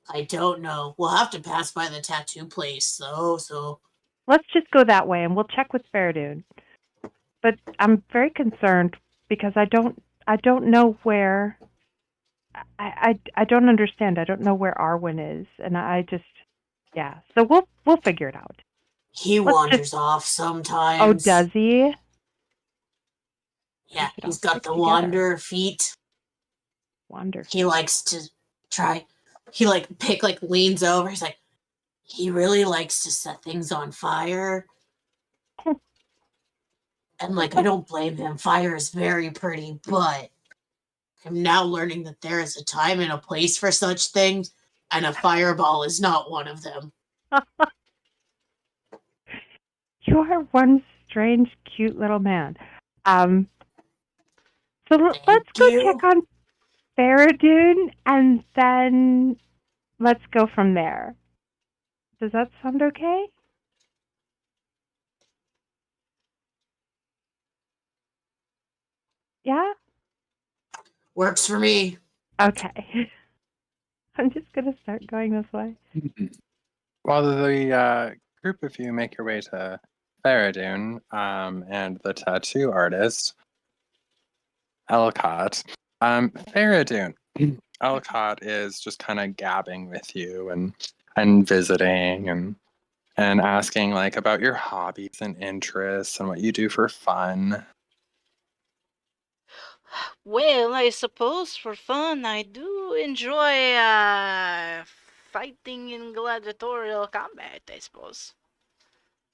I don't know. We'll have to pass by the tattoo place, though, so let's just go that way and we'll check with Fereydun. But I'm very concerned because I don't know where I don't understand. I don't know where Arwen is, and I just yeah. So we'll figure it out. He Let's just. wanders off Oh, sometimes. does he? Yeah, We should all he's got stick the together. wander feet. Wander. He likes to try. He leans over. He's like, he really likes to set things on fire. And like, I don't blame him. Fire is very pretty, but I'm now learning that there is a time and a place for such things, and a fireball is not one of them. You are one strange, cute little man. Um. So let's Thank go you. check on Fereydun, and then let's go from there. Does that sound okay? Yeah? Works for me. Okay. I'm just going to start going this way. While the group of you make your way to Fereydun and the tattoo artist, Elcott, Fereydun, Elcott is just kind of gabbing with you and visiting and asking like about your hobbies and interests and what you do for fun. Well, I suppose for fun I do enjoy fighting in gladiatorial combat, I suppose.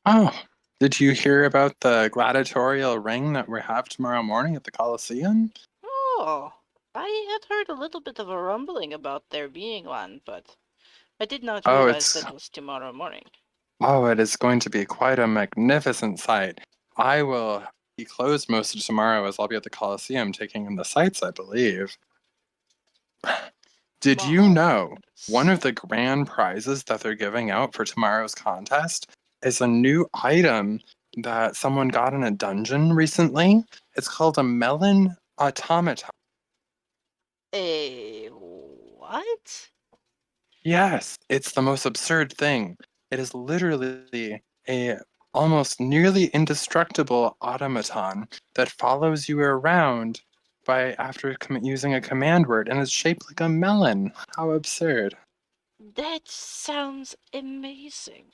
Oh, did you hear about the gladiatorial ring that we have tomorrow morning at the Coliseum? Oh, I had heard a little bit of a rumbling about there being one, but I did not Oh, realize that was tomorrow morning. Oh, it is going to be quite a magnificent sight. I will be closed most of tomorrow as I'll be at the Coliseum taking in the sights, I believe. Did you know one of the grand prizes that they're giving out for tomorrow's contest is a new item that someone got in a dungeon recently? It's called a melon automaton. What? Yes, it's the most absurd thing. It is literally a almost nearly indestructible automaton that follows you around by after using a command word and is shaped like a melon. How absurd. That sounds amazing.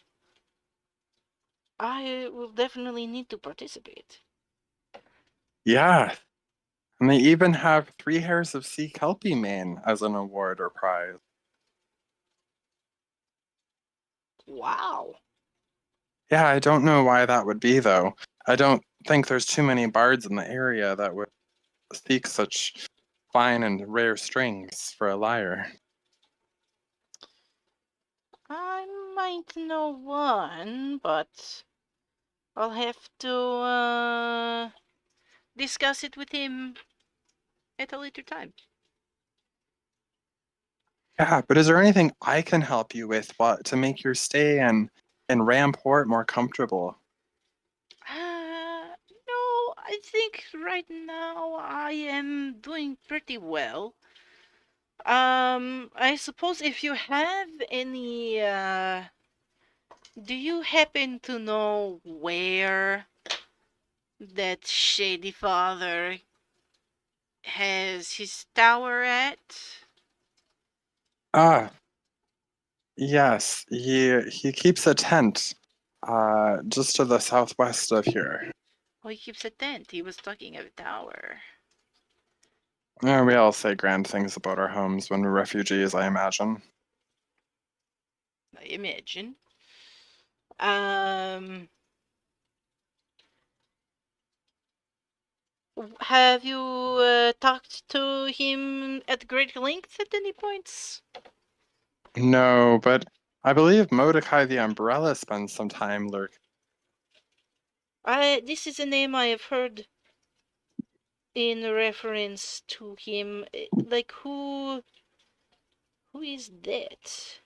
I will definitely need to participate. Yeah. And they even have 3 hairs of sea kelpie mane as an award or prize. Wow. Yeah, I don't know why that would be though. I don't think there's too many bards in the area that would seek such fine and rare strings for a lyre. I might know one, but I'll have to discuss it with him at a later time. Yeah, but is there anything I can help you with to make your stay in Ramport more comfortable? No, I think right now I am doing pretty well. I suppose if you have any, do you happen to know where that shady father has his tower at? Ah, yes, he keeps a tent just to the southwest of here. Oh, he keeps a tent. He was talking of a tower. Yeah, we all say grand things about our homes when we're refugees, I imagine. I imagine. Um, have you talked to him at great length at any points? No, but I believe Mordecai the Umbrella spends some time lurking. This is a name I have heard in reference to him. Like who is that?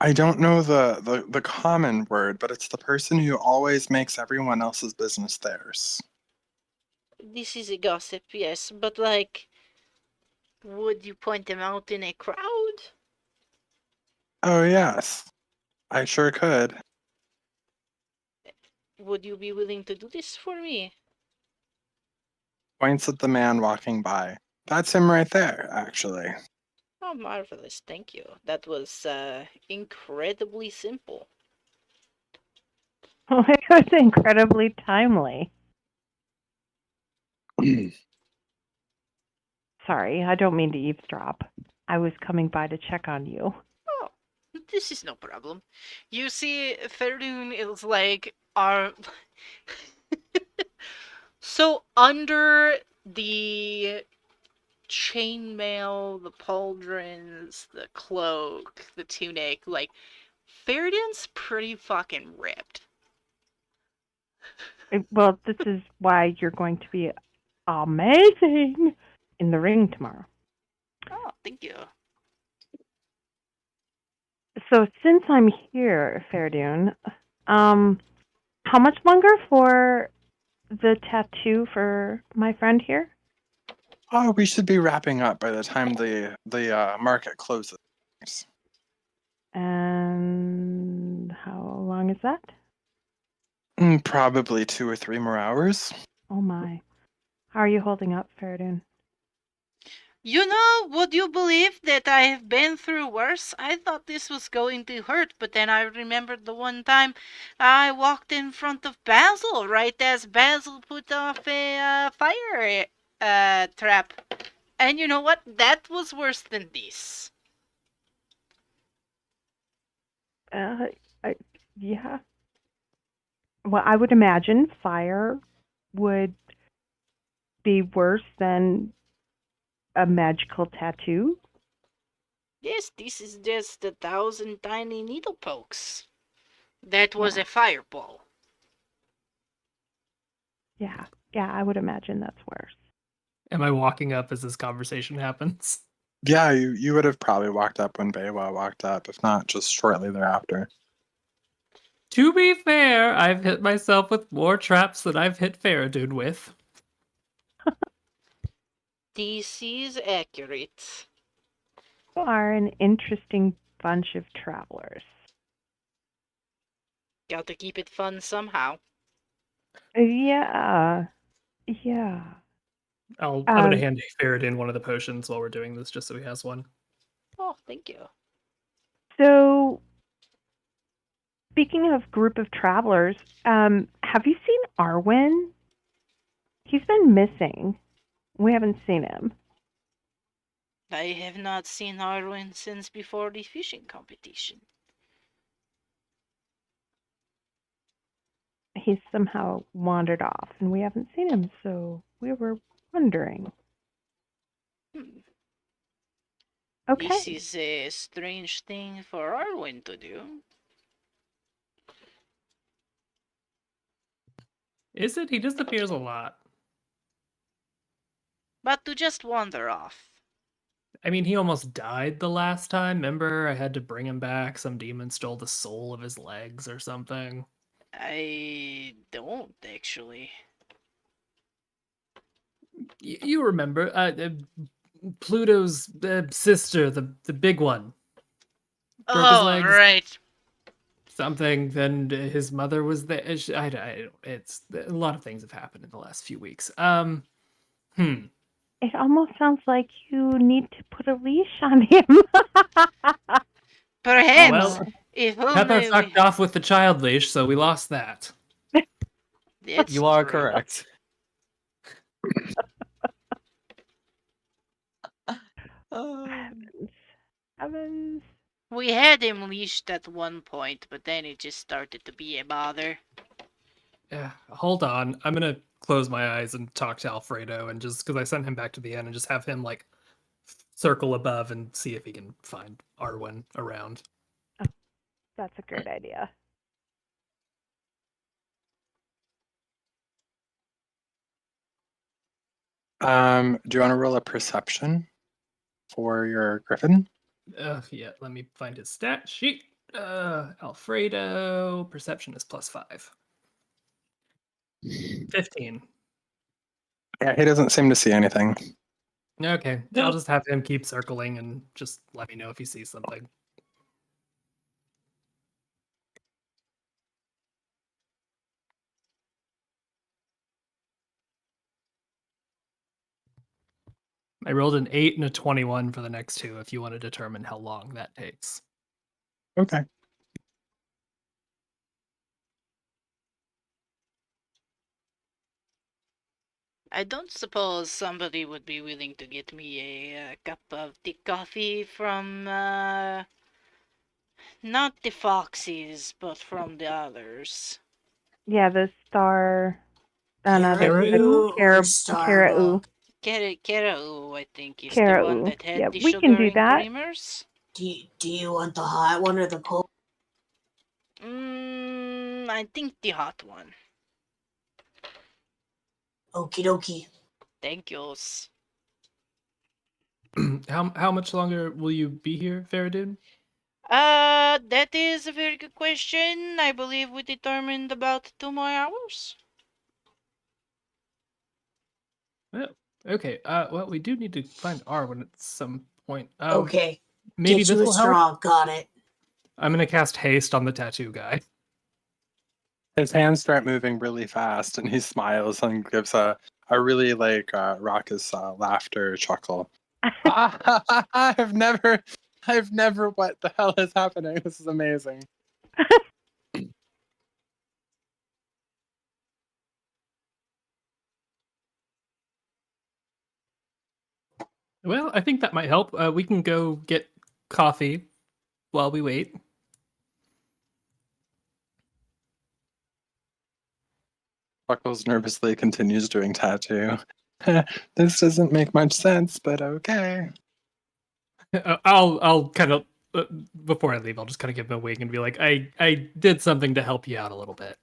I don't know the common word, but it's the person who always makes everyone else's business theirs. This is a gossip, yes, but like, would you point him out in a crowd? Oh, yes. I sure could. Would you be willing to do this for me? Points at the man walking by. That's him right there, actually. Oh, marvelous. Thank you. That was incredibly simple. It was incredibly timely. Sorry, I don't mean to eavesdrop. I was coming by to check on you. Oh, this is no problem. You see, Fereydun is like our. So under the chainmail, the pauldrons, the cloak, the tunic, like Fereydun's pretty fucking ripped. Well, this is why you're going to be amazing in the ring tomorrow. Oh, thank you. So since I'm here, Fereydun, how much longer for the tattoo for my friend here? Oh, we should be wrapping up by the time the market closes. And how long is that? Probably 2 or 3 more hours. Oh my. How are you holding up, Fereydun? You know, would you believe that I have been through worse? I thought this was going to hurt, but then I remembered the one time I walked in front of Basil right as Basil put off a fire trap. And you know what? That was worse than this. Yeah. Well, I would imagine fire would be worse than a magical tattoo. Yes, this is just 1,000 tiny needle pokes. That was Yeah. a fireball. Yeah, I would imagine that's worse. Am I walking up as this conversation happens? Yeah, you would have probably walked up when Bewa walked up, if not just shortly thereafter. To be fair, I've hit myself with more traps than I've hit Fereydun with. This is accurate. You are an interesting bunch of travelers. Got to keep it fun somehow. Yeah. I'm gonna hand Fereydun one of the potions while we're doing this, just so he has one. Oh, thank you. So, speaking of group of travelers, have you seen Arwen? He's been missing. We haven't seen him. I have not seen Arwen since before the fishing competition. He's somehow wandered off, and we haven't seen him, so we were wondering. Okay. This is a strange thing for Arwen to do. Is it? He disappears a lot. But to just wander off. I mean, he almost died the last time. Remember, I had to bring him back. Some demon stole the soul of his legs or something. I don't, actually. You remember, Pluto's sister, the big one. Broke his legs. Right. Something. Then his mother was there. It's a lot of things have happened in the last few weeks. It almost sounds like you need to put a leash on him. Perhaps. Well, if Pepper only sucked off with the child leash, so we lost that. That's You are true. correct. Heavens. We had him leashed at one point, but then it just started to be a bother. Yeah, hold on. I'm gonna close my eyes and talk to Alfredo, and just because I sent him back to the inn, and just have him like circle above and see if he can find Arwen around. That's a great idea. Do you want to roll a perception for your griffin? Yeah, let me find his stat sheet. Alfredo, perception is +5. 15. Yeah, he doesn't seem to see anything. Okay, I'll just have him keep circling and just let me know if he sees something. I rolled an 8 and a 21 for the next two if you want to determine how long that takes. Okay. I don't suppose somebody would be willing to get me a cup of tea coffee from, not the Foxes, but from the others. Yeah, the star. No, Caribou or Caribou. Starbuck? Kerau, I think, is the one Caribou. that had Yeah, the we can sugar do and that. creamers. Do you want the hot one or the cold? I think the hot one. Okie dokie. Thank yous. How much longer will you be here, Fereydun? That is a very good question. I believe we determined about 2 more hours. Oh, okay. Well, we do need to find Arwen at some point. Okay. Maybe Get you this a will help. straw. Got it. I'm gonna cast haste on the tattoo guy. His hands start moving really fast, and he smiles and gives a really like raucous laughter chuckle. I've never. What the hell is happening? This is amazing. Well, I think that might help. We can go get coffee while we wait. Buckles nervously continues doing tattoo. This doesn't make much sense, but okay. I'll kind of before I leave, I'll just kind of give him a wink and be like, I did something to help you out a little bit.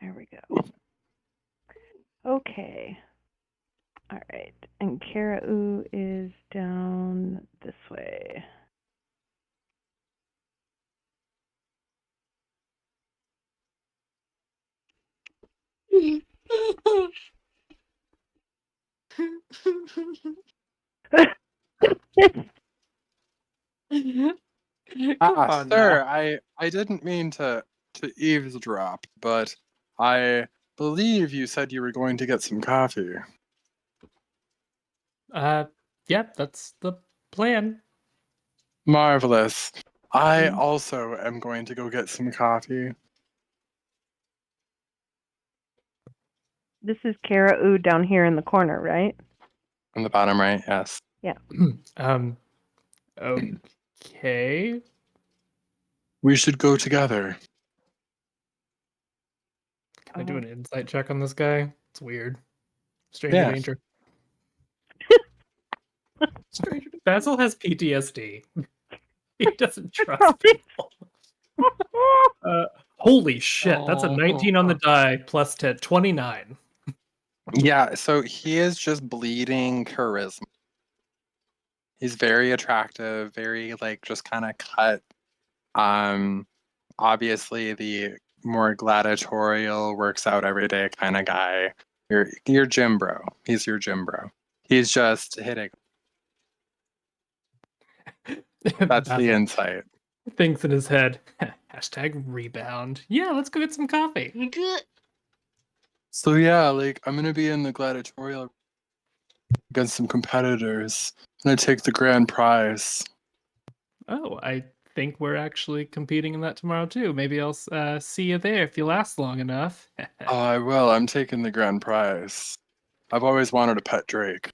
There we go. Okay. All right. And Caribou is down this way. Come on Sir, now. I didn't mean to eavesdrop, but I believe you said you were going to get some coffee. Yeah, that's the plan. Marvelous. I also am going to go get some coffee. This is Caribou down here in the corner, right? On the bottom right, yes. Yeah. Okay. We should go together. Can I do an insight check on this guy? It's weird. Stranger Yeah. danger. Stranger. Basil has PTSD. He doesn't trust people. Holy shit, that's a 19 on the die plus 10, 29. Yeah, so he is just bleeding charisma. He's very attractive, very like just kind of cut. Obviously the more gladiatorial, works out every day kind of guy. Your gym bro. He's your gym bro. He's just hitting. That's the Basil insight. thinks in his head, hashtag rebound. Yeah, let's go get some coffee. Good. So yeah, like I'm gonna be in the gladiatorial against some competitors. I'm gonna take the grand prize. Oh, I think we're actually competing in that tomorrow too. Maybe I'll see you there if you last long enough. Oh, I will. I'm taking the grand prize. I've always wanted a pet drake.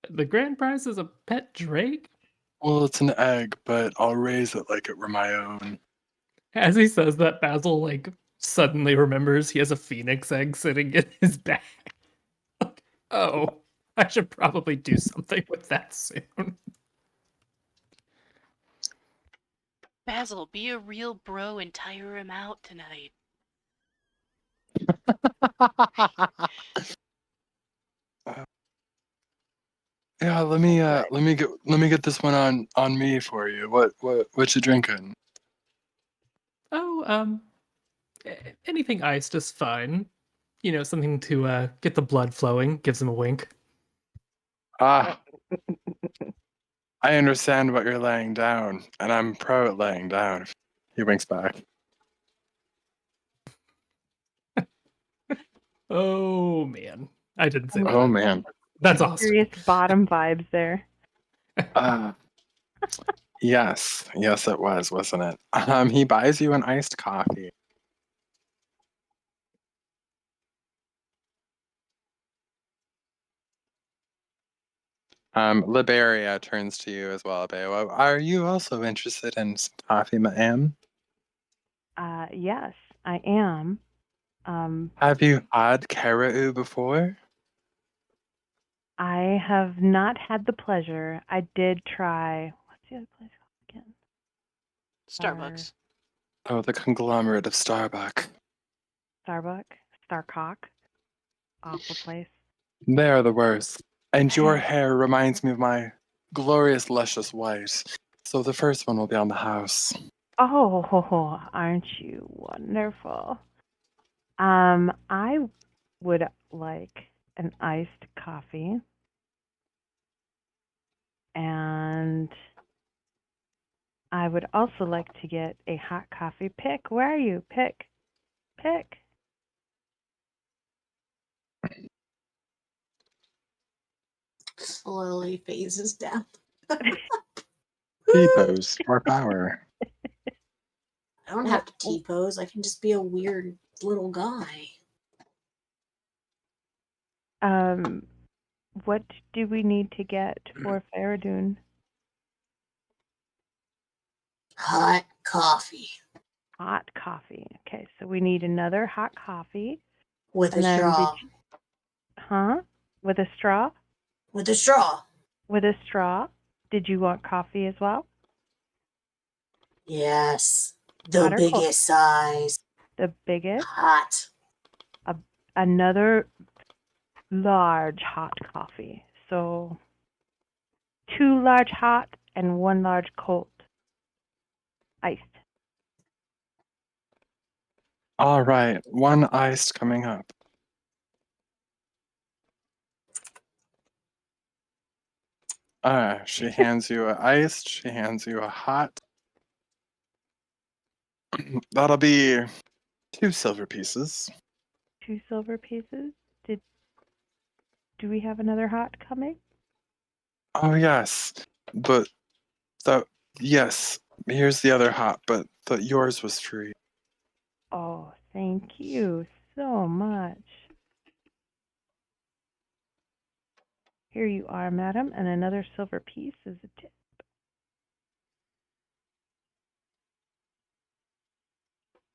The grand prize is a pet drake? Well, it's an egg, but I'll raise it like it were my own. As he says that, Basil like suddenly remembers he has a phoenix egg sitting in his bag. Oh, I should probably do something with that soon. Basil, be a real bro and tire him out tonight. Yeah, let me get this one on me for you. What you drinking? Oh, anything iced is fine. something to get the blood flowing. Gives him a wink. Ah, I understand what you're laying down, and I'm pro at laying down. He winks back. Oh man, I didn't say Oh that. man. That's awesome. Serious bottom vibes there. Yes, it was, wasn't it? He buys you an iced coffee. Liberia turns to you as well, Bewa. Are you also interested in some coffee, ma'am? Yes, I am. Have you had caribou before? I have not had the pleasure. I did try. What's the other place called again? Starbucks. Oh, the conglomerate of Starbuck. Starcock. Awful place. They are the worst. And your hair reminds me of my glorious, luscious white. So the first one will be on the house. Oh, aren't you wonderful? I would like an iced coffee. And I would also like to get a hot coffee. Pick, where are you? Pick. Slowly phases down. T-pose or power. I don't have to T-pose. I can just be a weird little guy. What do we need to get for Fereydun? Hot coffee. Hot coffee. Okay, so we need another hot coffee. With a And then straw. With a straw? With a straw. With a straw. Did you want coffee as well? Yes. The Hot or cold? biggest size. The biggest? Hot. Another large hot coffee. So 2 large hot and 1 large cold. Iced. All right, one iced coming up. She hands you a iced, she hands you a hot. That'll be 2 silver pieces. 2 silver pieces. Do we have another hot coming? Oh yes, but yes, here's the other hot, but yours was free. Oh, thank you so much. Here you are, madam, and another silver piece is a tip.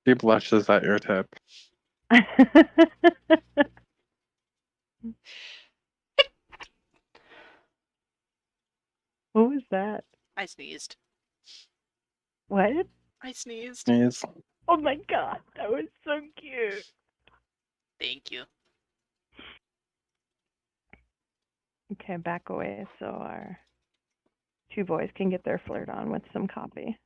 She blushes at your tip. What was that? I sneezed. What? I sneezed. Sneeze. Oh my god, that was so cute. Thank you. Okay, back away so our 2 boys can get their flirt on with some coffee.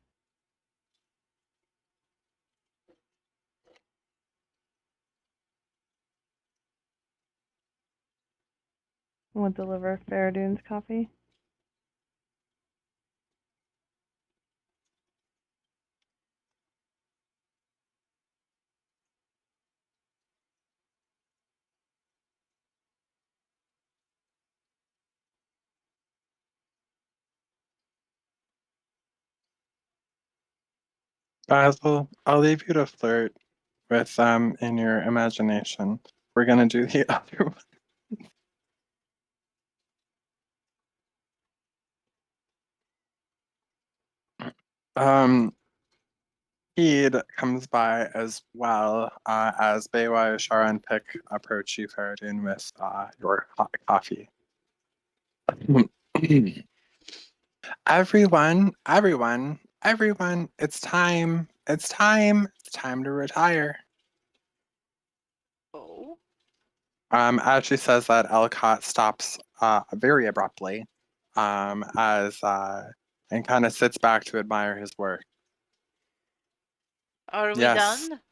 We'll deliver Fereydun's coffee. Basil, I'll leave you to flirt with them in your imagination. We're gonna do the other one. Heed comes by as well as Bewa-Ishara and Pick approach you, Fereydun, with your hot coffee. Everyone, it's time. It's time to retire. Oh. As she says that, Elcott stops very abruptly, as and kind of sits back to admire his work. Are we Yes. done?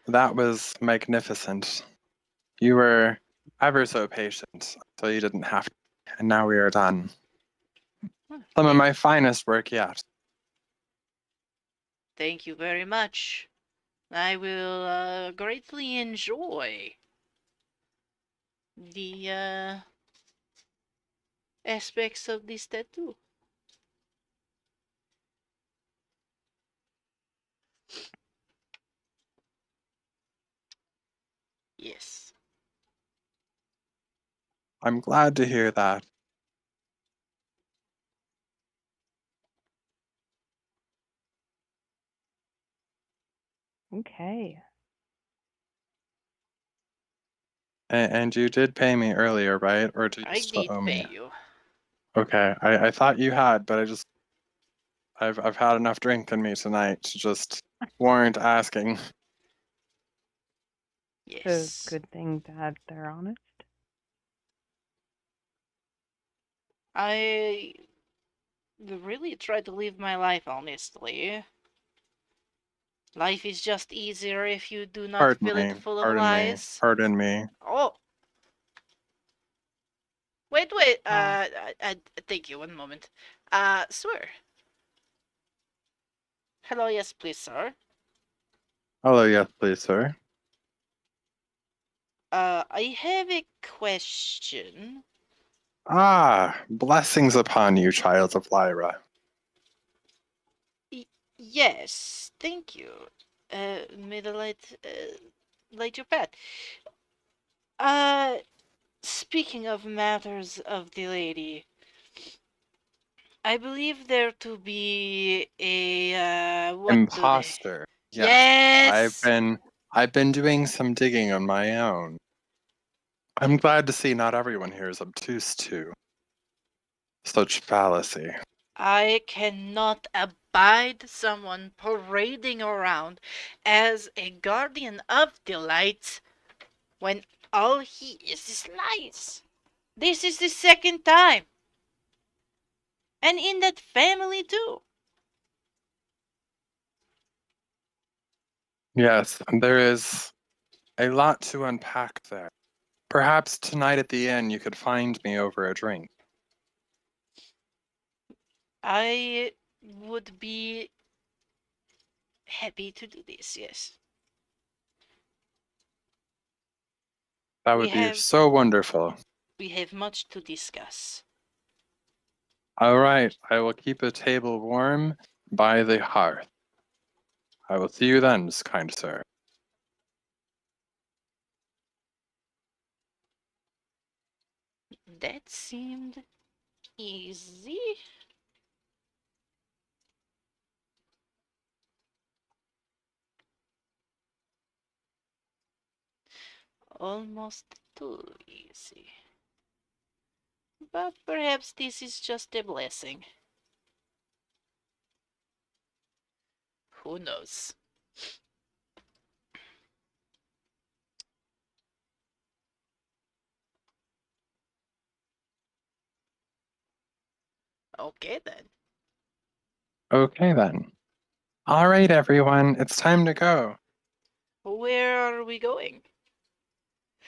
That was magnificent. You were ever so patient, so you didn't have to. And now we are done. Some of my finest work yet. Thank you very much. I will greatly enjoy the aspects of this tattoo. Yes. I'm glad to hear that. Okay. And you did pay me earlier, right? Or do you I still did owe me? pay you. Okay, I thought you had, but I've had enough drink in me tonight to just warrant asking. It's a Yes. good thing that they're honest. I really try to live my life honestly. Life is just easier if you do not fill it full of lies. Pardon me. Oh, wait. Oh. Thank you. One moment. Sir. Hello, yes, please, sir. Hello, yes, please, sir. I have a question. Ah, blessings upon you, child of Lyra. Yes, thank you. May the light your path. Uh, Speaking of matters of the lady, I believe there to be a what do they? Imposter. Yes, Yes. I've been doing some digging on my own. I'm glad to see not everyone here is obtuse to such fallacy. I cannot abide someone parading around as a guardian of the light when all he is lies. This is the second time. And in that family too. Yes, there is a lot to unpack there. Perhaps tonight at the inn you could find me over a drink. I would be happy to do this, yes. That We would be have so wonderful. we have much to discuss. All right, I will keep the table warm by the hearth. I will see you then, kind sir. That seemed easy. Almost too easy. But perhaps this is just a blessing. Who knows? Okay then. Okay then. All right, everyone, it's time to go. Where are we going?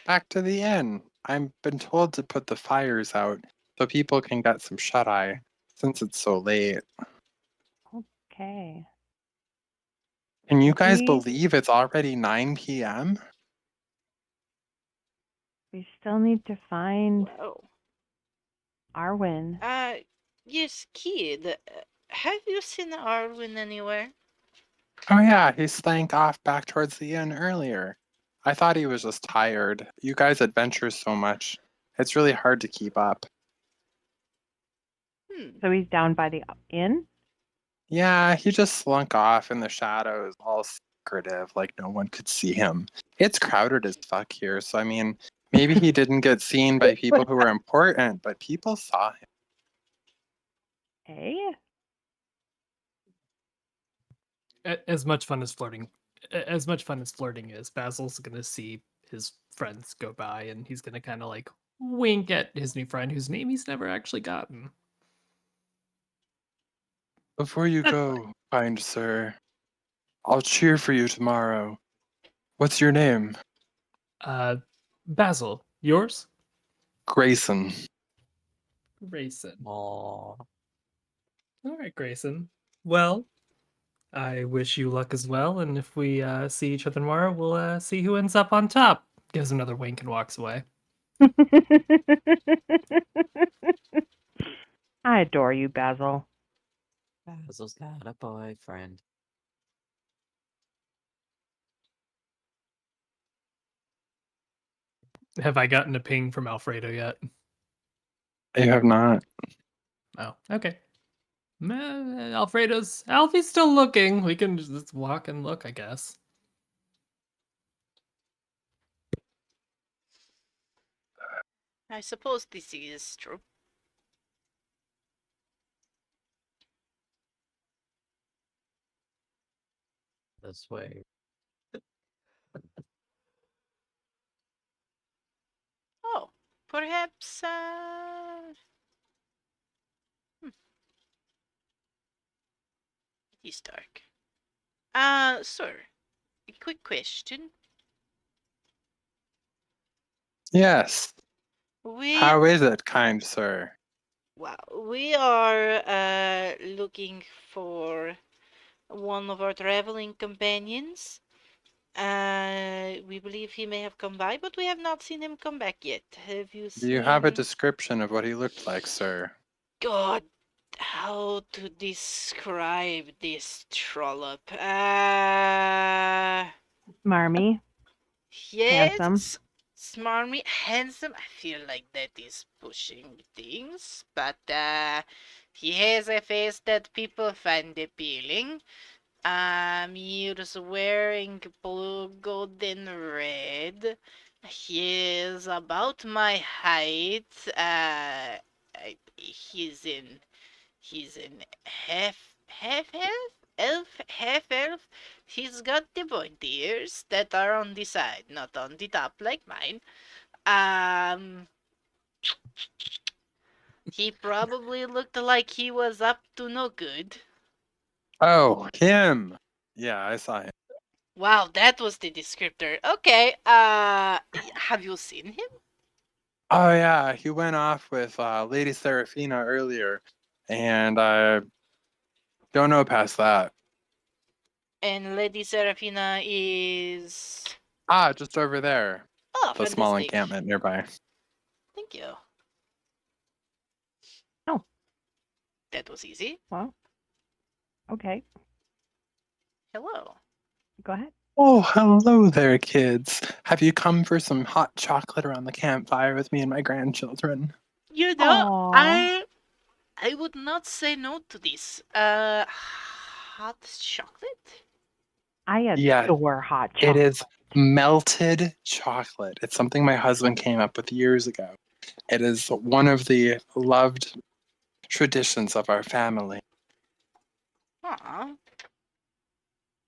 Back to the inn. I've been told to put the fires out so people can get some shut-eye since it's so late. Okay. Can you guys We believe it's already 9 p.m.? we still need to find Wow. Arwen. Yes, kid. Have you seen Arwyn anywhere? Oh yeah, he slank off back towards the inn earlier. I thought he was just tired. You guys adventure so much. It's really hard to keep up. So he's down by the inn? Yeah, he just slunk off in the shadows, all secretive, like no one could see him. It's crowded as fuck here, so I mean, maybe he didn't get seen by people who were important, but people saw him. Hey? As much fun as flirting, as much fun as flirting is, Basil's gonna see his friends go by, and he's gonna kind of like wink at his new friend, whose name he's never actually gotten. Before you That's go, kind sir, I'll cheer for you tomorrow. What's your name? fine. Basil, yours? Grayson. Grayson. Aw. All right, Grayson. Well, I wish you luck as well, and if we see each other tomorrow, we'll see who ends up on top. Gives another wink and walks away. I adore you, Basil. Basil's got a boyfriend. Have I gotten a ping from Alfredo yet? You have not. Oh, okay. Alfie's still looking. We can just walk and look, I guess. I suppose this is true. This way. Oh, perhaps. It is dark. Sir, a quick question. Yes. We How is it, kind sir? we are looking for one of our traveling companions. We believe he may have come by, but we have not seen him come back yet. Have you Do you have a seen? description of what he looked like, sir? God, how to describe this trollop? Marmy, handsome. Yes, smarmy, handsome. I feel like that is pushing things, but he has a face that people find appealing. He's wearing blue, gold, and red. He is about my height. He's in half elf. He's got the pointy ears that are on the side, not on the top like mine. Um, he probably looked like he was up to no good. Oh, him. Yeah, I saw him. Wow, that was the descriptor. Okay, have you seen him? Oh yeah, he went off with Lady Seraphina earlier, and I don't know past that. And Lady Seraphina is... Just over there. Oh, The small fantastic. encampment nearby. Thank you. Oh. That was easy. Well, okay. Hello. Go ahead. Oh, hello there, kids. Have you come for some hot chocolate around the campfire with me and my grandchildren? You know, Aww. I would not say no to this. Hot chocolate? I Yeah, adore hot it chocolate. is melted chocolate. It's something my husband came up with years ago. It is one of the loved traditions of our family. Aw.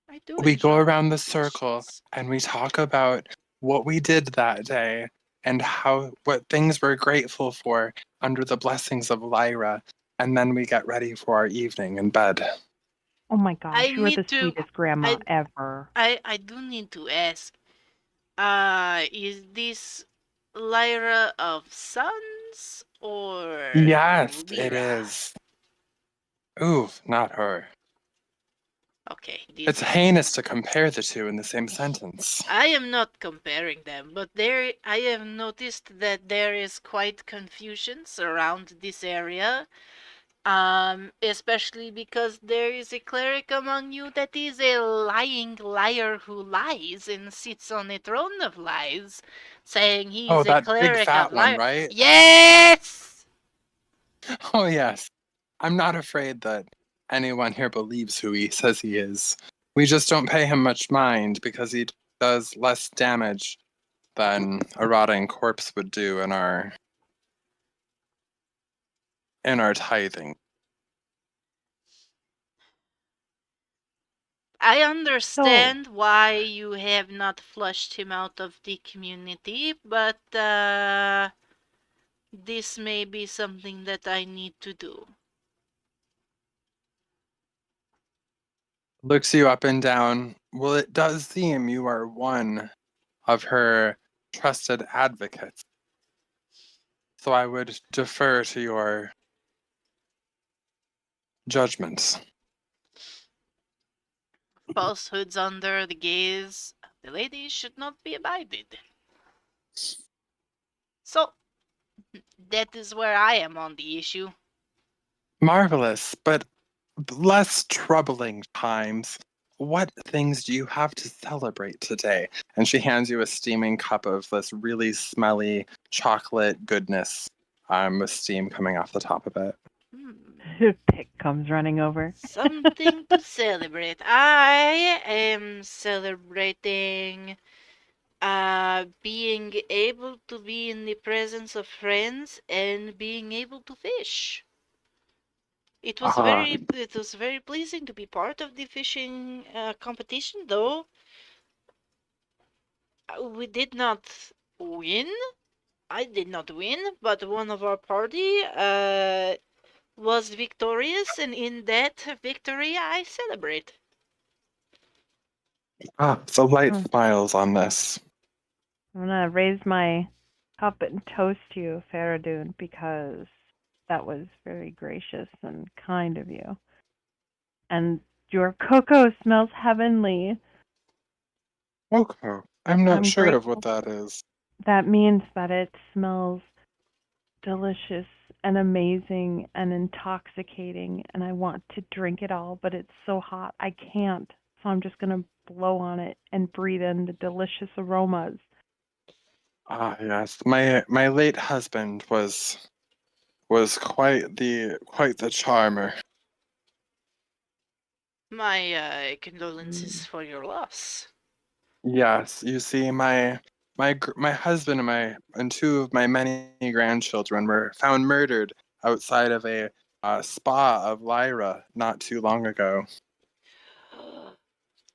I do We go enjoy around the circle traditions. and we talk about what we did that day and what things we're grateful for under the blessings of Lyra, and then we get ready for our evening in bed. Oh my I gosh, you are need the to... sweetest grandma I, ever. I do need to ask. Is this Lyra of Suns or Yes, it Lyra? is. Ooh, not her. Okay, It's this is... heinous to compare the two in the same sentence. I am not comparing them, but I have noticed that there is quite confusion around this area. Especially because there is a cleric among you that is a lying liar who lies and sits on a throne of lies, saying he Oh, is a that big cleric of fat one, liar. right? Yes! Oh, yes. I'm not afraid that anyone here believes who he says he is. We just don't pay him much mind because he does less damage than a rotting corpse would do in our tithing. I So, understand why you have not flushed him out of the community, but this may be something that I need to do. Looks you up and down. Well, it does seem you are one of her trusted advocates. So I would defer to your judgments. Falsehoods under the gaze of the lady should not be abided. So, that is where I am on the issue. Marvelous, but less troubling times. What things do you have to celebrate today? And she hands you a steaming cup of this really smelly chocolate goodness, with steam coming off the top of it. Pick comes running over. Something to celebrate. I am celebrating being able to be in the presence of friends and being able to fish. It was Uh, very pleasing to be part of the fishing competition, though we did not win. I did not win, but one of our party was victorious, and in that victory, I celebrate. so light Hmm. smiles on this. I'm gonna raise my cup and toast you, Fereydun, because that was very gracious and kind of you. And your cocoa smells heavenly. Okay, I'm not I'm sure of what grateful. that is. That means that it smells delicious and amazing and intoxicating, and I want to drink it all, but it's so hot I can't. So I'm just gonna blow on it and breathe in the delicious aromas. Ah, yes. My late husband was quite the charmer. My condolences for your loss. Yes, you see, my husband and two of my many grandchildren were found murdered outside of a spa of Lyra not too long ago.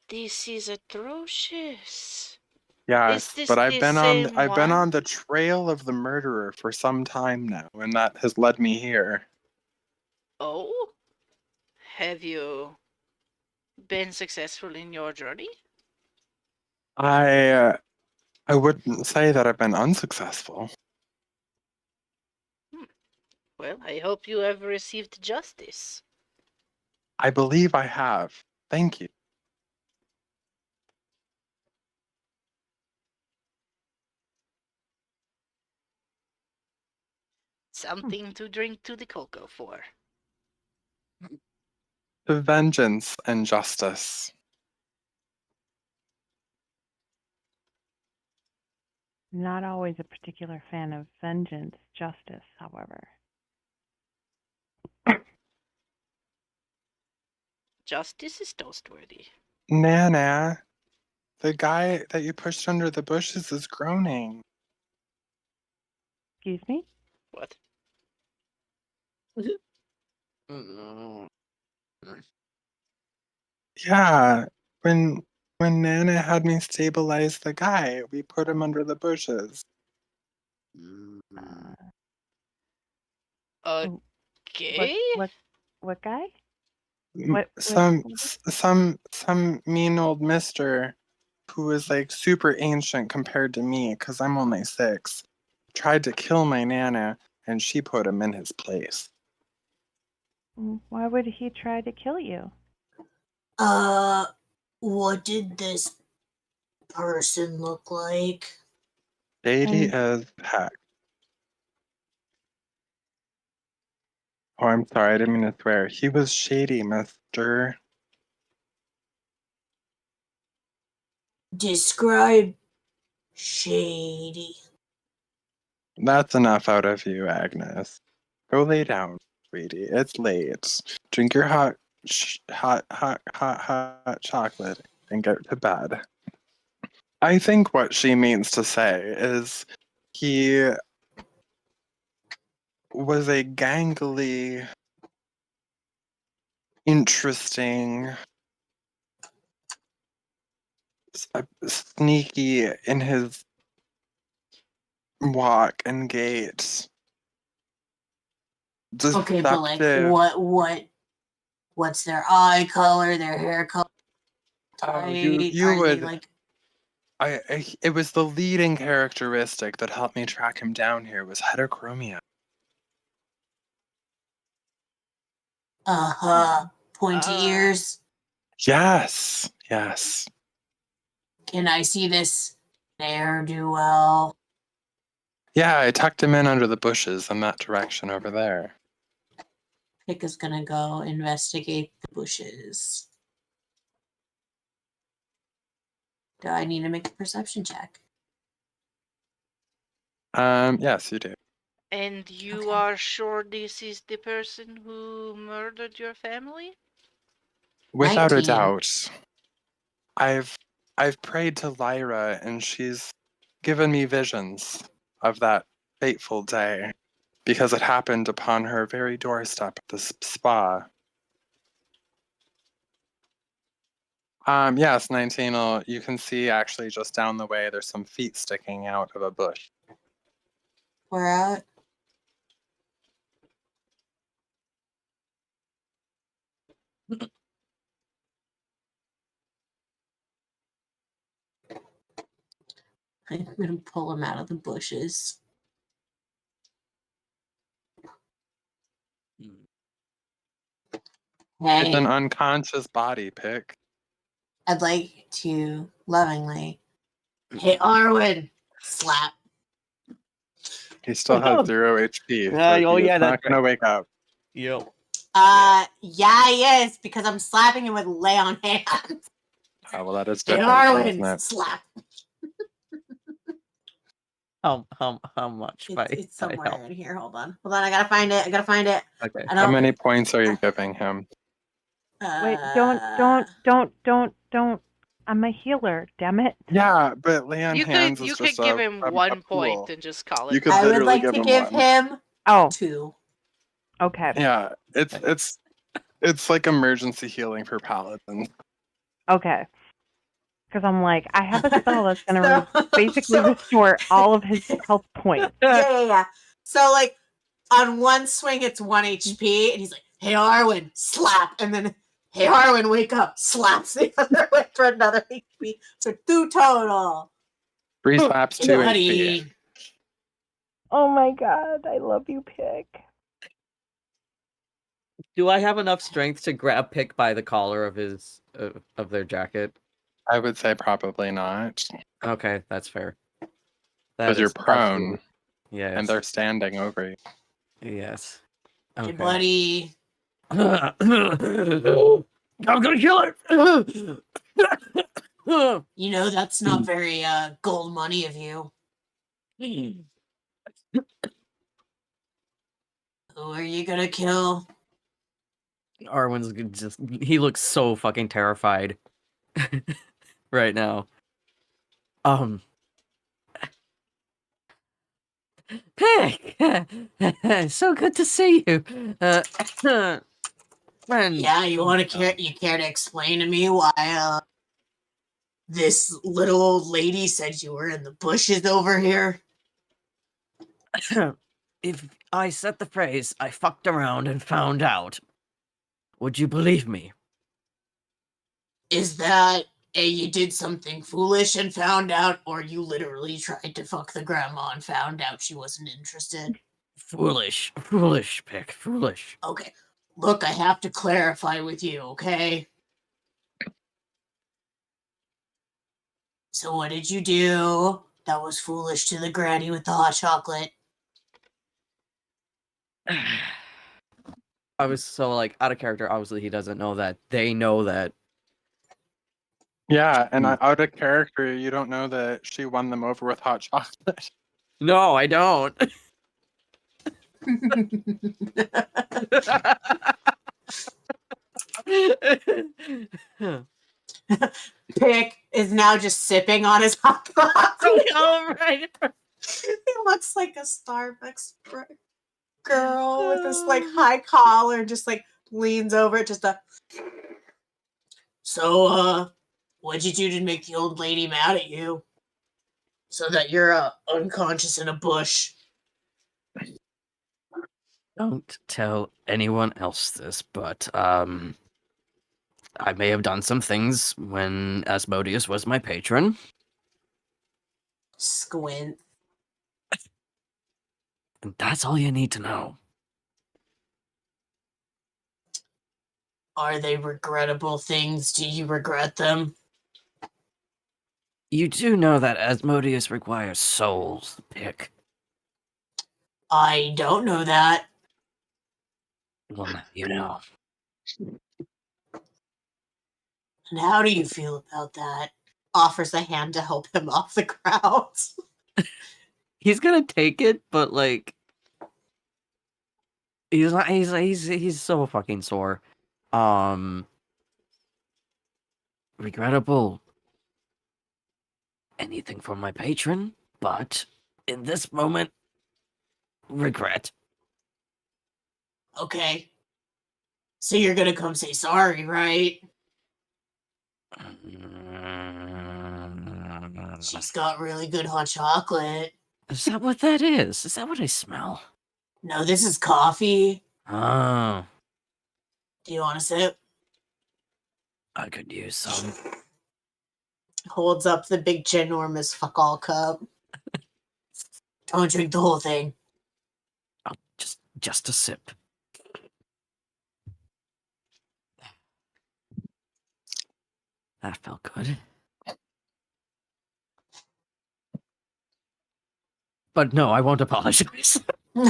This is atrocious. Is Yes, this but the same I've been one? on the trail of the murderer for some time now, and that has led me here. Oh? Have you been successful in your journey? I I wouldn't say that I've been unsuccessful. Well, I hope you have received justice. I believe I have. Thank you. Something to drink to the cocoa for. To vengeance and justice. Not always a particular fan of vengeance, justice, however. Justice is toastworthy. Nana, the guy that you pushed under the bushes is groaning. Excuse me? What? Yeah, when Nana had me stabilize the guy, we put him under the bushes. Uh, Okay. what guy? M- What? some mean old mister who was like super ancient compared to me, because I'm only 6, tried to kill my Nana, and she put him in his place. Why would he try to kill you? What did this person look like? Shady And as heck. Oh, I'm sorry, I didn't mean to swear. He was shady, mister. Describe shady. That's enough out of you, Agnes. Go lay down, sweetie. It's late. Drink your hot chocolate and get to bed. I think what she means to say is he was a gangly, interesting, sneaky in his walk and gait, Okay, but like deceptive. what's their eye color, their hair color, Oh, height? you Are they would like It was the leading characteristic that helped me track him down here was heterochromia. Pointy ears. Yes, yes. Can I see this ne'er-do-well? Yeah, I tucked him in under the bushes in that direction over there. Pick is gonna go investigate the bushes. Do I need to make a perception check? Yes, you do. And you Okay. are sure this is the person who murdered your family? Without a 19. doubt. I've prayed to Lyra, and she's given me visions of that fateful day because it happened upon her very doorstep at the spa. Yes, 19. You can see actually just down the way there's some feet sticking out of a bush. We're out. I'm gonna pull him out of the bushes. It's Hey, an unconscious body pick. I'd like to lovingly. Hey, Arwen! Slap. He still has 0 HP, so Oh, he is yeah, not that's going to wake up. Yep. Yeah, he is, because I'm slapping him with lay on hands. Oh, well, that is Hey, different, isn't Arwen! it? Slap. How much by It's somewhere help? in here. Hold on. I gotta find it. Okay. I How don't. many points are you giving him? Wait, don't. I'm a healer, damn it. Yeah, but lay on You hands could is you just could give him a 1 point pool. and just call You it could I done. would literally like give to him give one. him Oh, 2. okay. Yeah, it's like emergency healing for paladins. Okay. Because I'm like, I have a spell that's going to So- basically so- restore all of his health points. Yeah. So like on one swing it's 1 HP, and he's like, "Hey Arwen, slap," and then, "Hey Arwen, wake up," slaps the other one for another HP. So 2 total. 3 slaps, 2 HP. Buddy. Oh my god, I love you, Pick. Do I have enough strength to grab Pick by the collar of his of their jacket? I would say probably not, Okay, that's fair. because you're prone, Yes. and they're standing over you. Yes. Hey Okay. buddy. I'm gonna kill her. You know that's not very gold money of you. Who are you gonna kill? Arwen's he looks so fucking terrified right now. Pick! So good to see you. Friend. Yeah, you care to explain to me why this little old lady said you were in the bushes over here? If I said the phrase, I fucked around and found out, would you believe me? Is that you did something foolish and found out, or you literally tried to fuck the grandma and found out she wasn't interested? Foolish, Pick, foolish. Okay. Look, I have to clarify with you, okay? So what did you do that was foolish to the granny with the hot chocolate? I was so like out of character. Obviously, he doesn't know that. They know that. Yeah, and out of character, you don't know that she won them over with hot chocolate. No, I don't. Pick is now just sipping on his hot coffee. All right. He looks like a Starbucks girl with this like high collar, just like leans over, just a. So, what'd you do to make the old lady mad at you? So that you're unconscious in a bush. Don't tell anyone else this, but I may have done some things when Asmodeus was my patron. Squint. And that's all you need to know. Are they regrettable things? Do you regret them? You do know that Asmodeus requires souls to pick. I don't know that. Well, now you know. And how do you feel about that? Offers a hand to help him off the ground. He's gonna take it, but like, he's not. He's so fucking sore. Regrettable. Anything for my patron, but in this moment, regret. Okay. So you're gonna come say sorry, right? She's got really good hot chocolate. Is that what that is? Is that what I smell? No, this is coffee. Oh, Do you want a sip? I could use some. Holds up the big ginormous fuck all cup. Don't drink the whole thing. Oh, just a sip. That felt good. But no, I won't apologize. All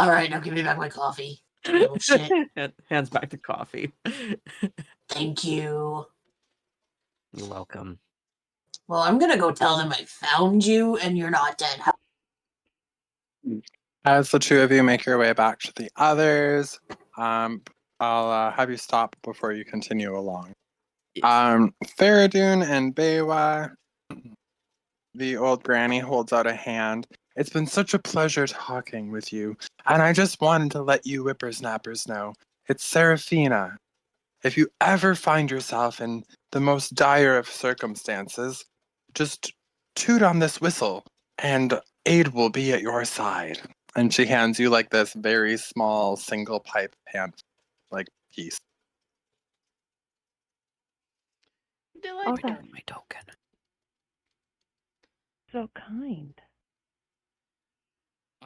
right, now give me back my coffee. Little shit. Hands back to coffee. Thank you. You're welcome. Well, I'm gonna go tell them I found you and you're not dead. As the two of you make your way back to the others, I'll have you stop before you continue along. Fereydun and Bewa, the old granny holds out a hand. It's been such a pleasure talking with you, and I just wanted to let you whippersnappers know. It's Seraphina. If you ever find yourself in the most dire of circumstances, just toot on this whistle, and aid will be at your side. And she hands you like this very small single pipe hand, like piece. Oh, Delightful. that's My token. so kind.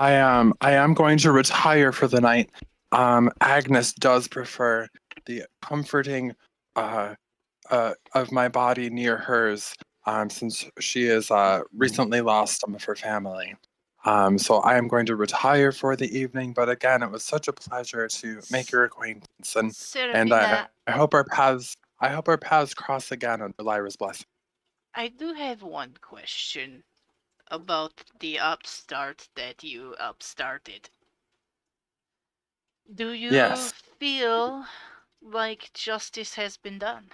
I am going to retire for the night. Agnes does prefer the comforting of my body near hers, since she is recently lost some of her family. So I am going to retire for the evening, but again, it was such a pleasure to make your acquaintance, and Seraphina, I hope our paths cross again under Lyra's blessing. I do have one question about the upstart that you upstarted. Do you Yes, feel like justice has been done?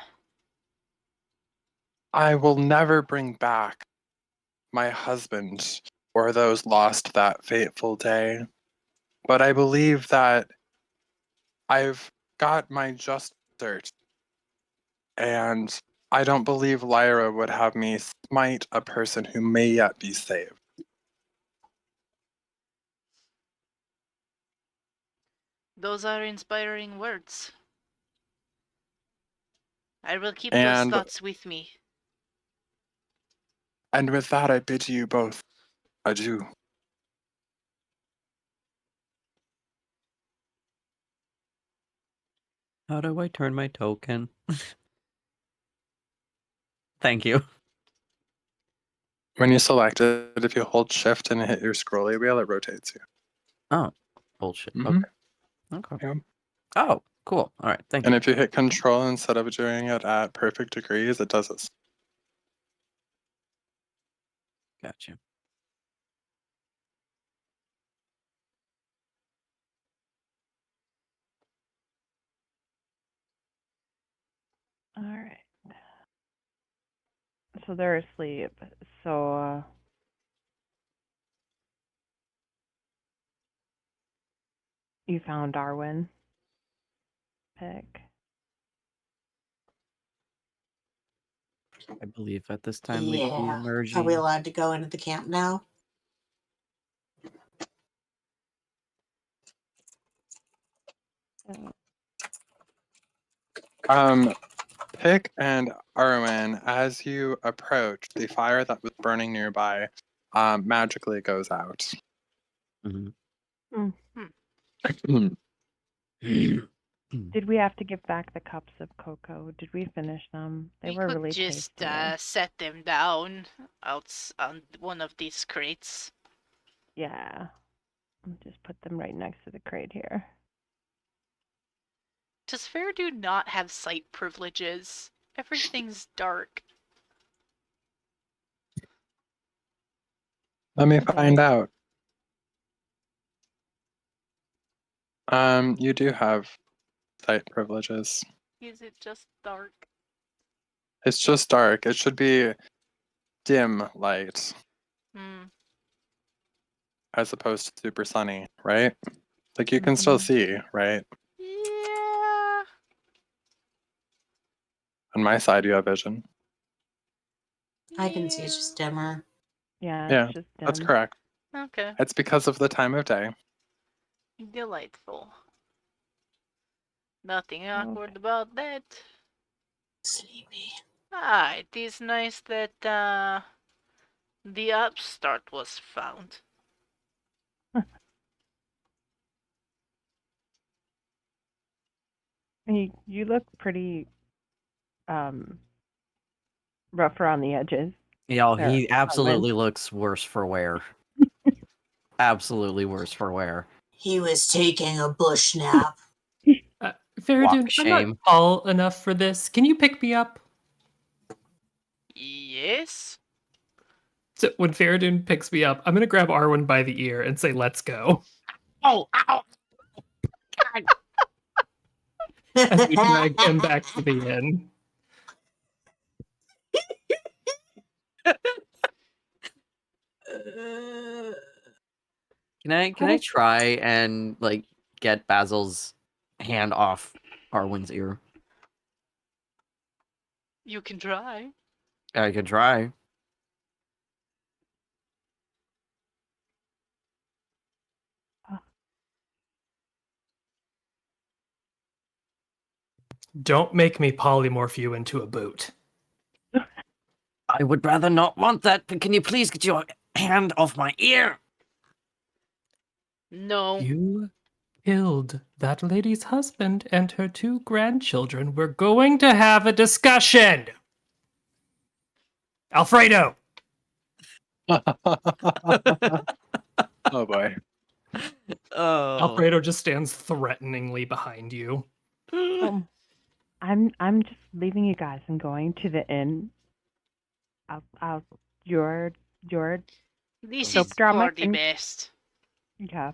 I will never bring back my husband or those lost that fateful day, but I believe that I've got my just desert, and I don't believe Lyra would have me smite a person who may yet be saved. Those are inspiring words. I will keep those And thoughts with me. with that, I bid you both adieu. How do I turn my token? Thank you. When you select it, if you hold shift and hit your scrolly wheel, it rotates you. Oh, bullshit. Mhm. Okay. Yeah. Oh, cool. All right. Thank And you. if you hit control instead of doing it at perfect degrees, it does it. Gotcha. All right. So they're asleep. So you found Arwen. Pick. I believe at this time we'd be Yeah. Are emerging. we allowed to go into the camp now? Pick and Arwen, as you approach, the fire that was burning nearby magically goes out. Did we have to give back the cups of cocoa? Did we finish them? They We were could really just tasty. set them down out on one of these crates. Yeah. I'll just put them right next to the crate here. Does Fereydun not have sight privileges? Everything's dark. Let me Okay. find out. You do have sight privileges. Is it just dark? It's just dark. It should be dim light Hmm. as opposed to super sunny, right? Like you can still see, right? Yeah. On my side, you have vision. I can see it's just dimmer. Yeah, Yeah, it's just that's dim. correct. Okay. It's because of the time of day. Delightful. Nothing awkward Okay. about that. Sleepy. It is nice that the upstart was found. You look pretty rough around the edges. Yo, There, he Arwen. absolutely looks worse for wear. Absolutely worse for wear. He was taking a bush nap. Fereydun, Walk I'm not shame. tall enough for this. Can you pick me up? Yes? So when Fereydun picks me up, I'm gonna grab Arwen by the ear and say, "Let's go." Oh, ow! As we drag him back to the inn. Can I try and like get Basil's hand off Arwen's ear? You can try. I could try. Don't make me polymorph you into a boot. I would rather not want that, but can you please get your hand off my ear? No. You killed that lady's husband and her 2 grandchildren. We're going to have a discussion. Alfredo! Oh boy. Oh. Alfredo just stands threateningly behind you. I'm just leaving you guys and going to the inn. Your This soap is drama for the can best. yeah.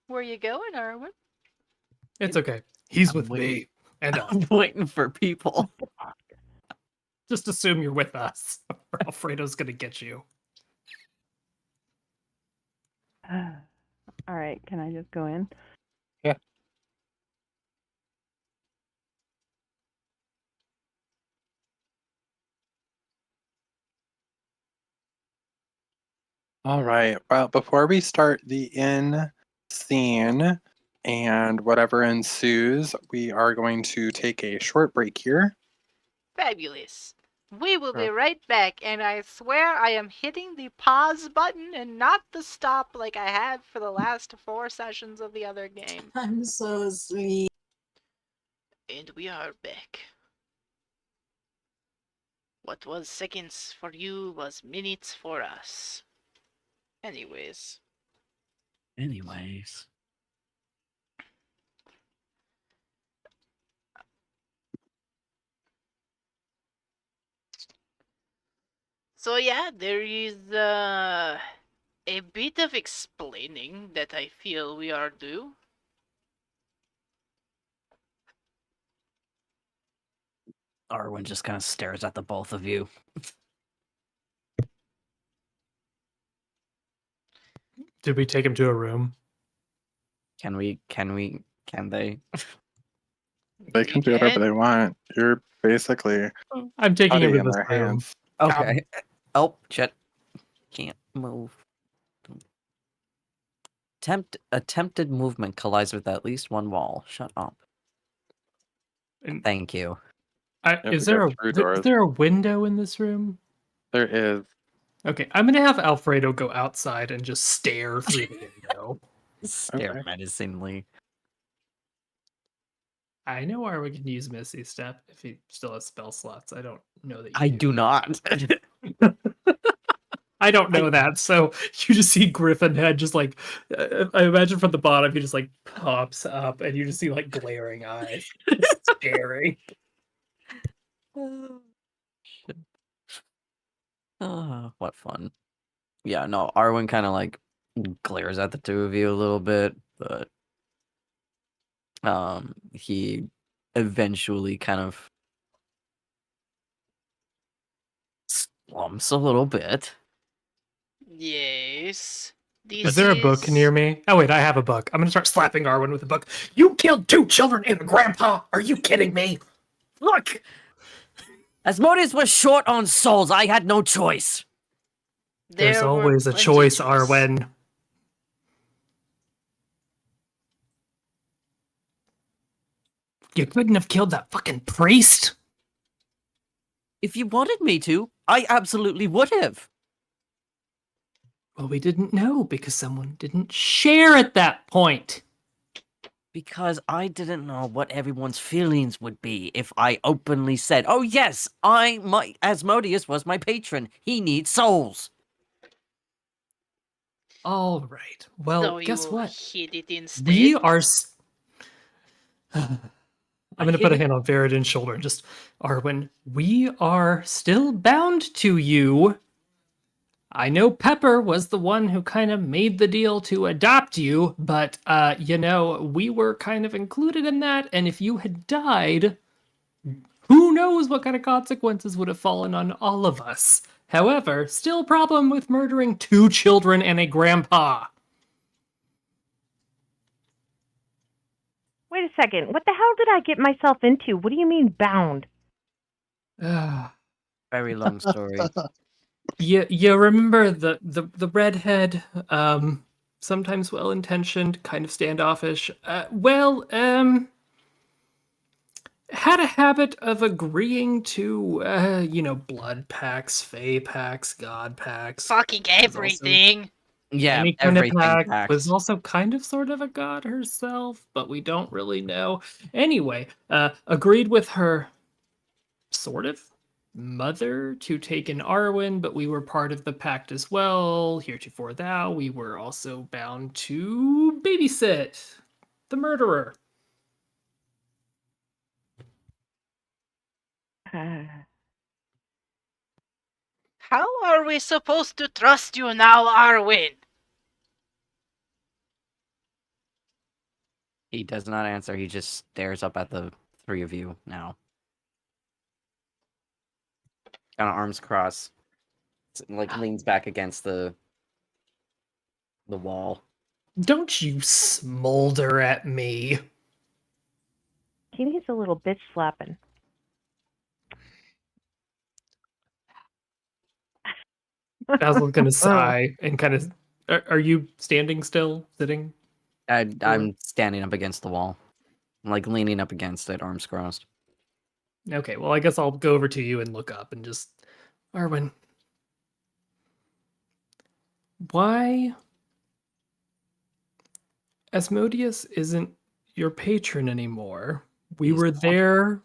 Where you going, Arwen? It's okay. He's I'm with waiting. me. And I'm waiting for people. just assume you're with us. Or Alfredo's gonna get you. All right, can I just go in? Yeah. All right. Well, before we start the inn scene and whatever ensues, we are going to take a short break here. Fabulous. We will be Sure. right back, and I swear I am hitting the pause button and not the stop like I have for the last 4 sessions of the other game. I'm so sweet. And we are back. What was seconds for you was minutes for us. Anyways. So yeah, there is a bit of explaining that I feel we are due. Arwen just kind of stares at the both of you. Did we take him to a room? Can they? They can do whatever they want. You're basically I'm taking him putty to in this their room. hands. Okay. Oh, shit. Can't move. Attempted movement collides with at least one wall. Shut up. And Thank you. is we got there through is doors. there a window in this room? There is. Okay, I'm gonna have Alfredo go outside and just stare through the window. Stare Okay. menacingly. I know Arwen can use Misty Step if he still has spell slots. I don't know that you I do not. I don't know that. So you just see Griffin head just like I imagine from the bottom he just like pops up and you just see like glaring eyes staring. Shit. What fun. Yeah, no, Arwen kind of like glares at the two of you a little bit, but he eventually kind of slumps a little bit. Yes. Is This there a book near me? Oh wait, I have a book. I'm gonna start slapping Arwen with a book. You killed 2 children and a grandpa! Are you kidding me? Look! Asmodeus was short on souls. I had no choice. There's There were always a plenty choice, choice. Arwen. You couldn't have killed that fucking priest? If you wanted me to, I absolutely would have. Well, we didn't know because someone didn't share at that point. Because I didn't know what everyone's feelings would be if I openly said, "Oh yes, Asmodeus was my patron. He needs souls." All right. Well, So guess you what? hid it instead. We are. I'm going to put a hid hand on Fereydun's shoulder and just, Arwen, we are still bound to you. I know Pepper was the one who kind of made the deal to adopt you, but, we were kind of included in that, and if you had died, who knows what kind of consequences would have fallen on all of us. However, still problem with murdering 2 children and a grandpa. Wait a second. What the hell did I get myself into? What do you mean bound? Very long story. You remember the redhead, sometimes well-intentioned, kind of standoffish. Had a habit of agreeing to, blood pacts, fae pacts, god pacts. Fucking Was also everything. Yeah, any kind of everything pact. packed. Was also kind of sort of a god herself, but we don't really know. Anyway, agreed with her, sort of, mother to take in Arwen, but we were part of the pact as well. Heretofore thou, we were also bound to babysit the murderer. How are we supposed to trust you now, Arwyn? He does not answer. He just stares up at the 3 of you now. Kind of arms crossed, like leans back against the wall. Don't you smolder at me. He needs a little bitch slapping. Basil's gonna sigh and kind of. Are you standing still, sitting? I'm standing up against the wall, like leaning up against it, arms crossed. Okay, well, I guess I'll go over to you and look up and just, Arwen, why Asmodeus isn't your patron anymore? We He's were not. there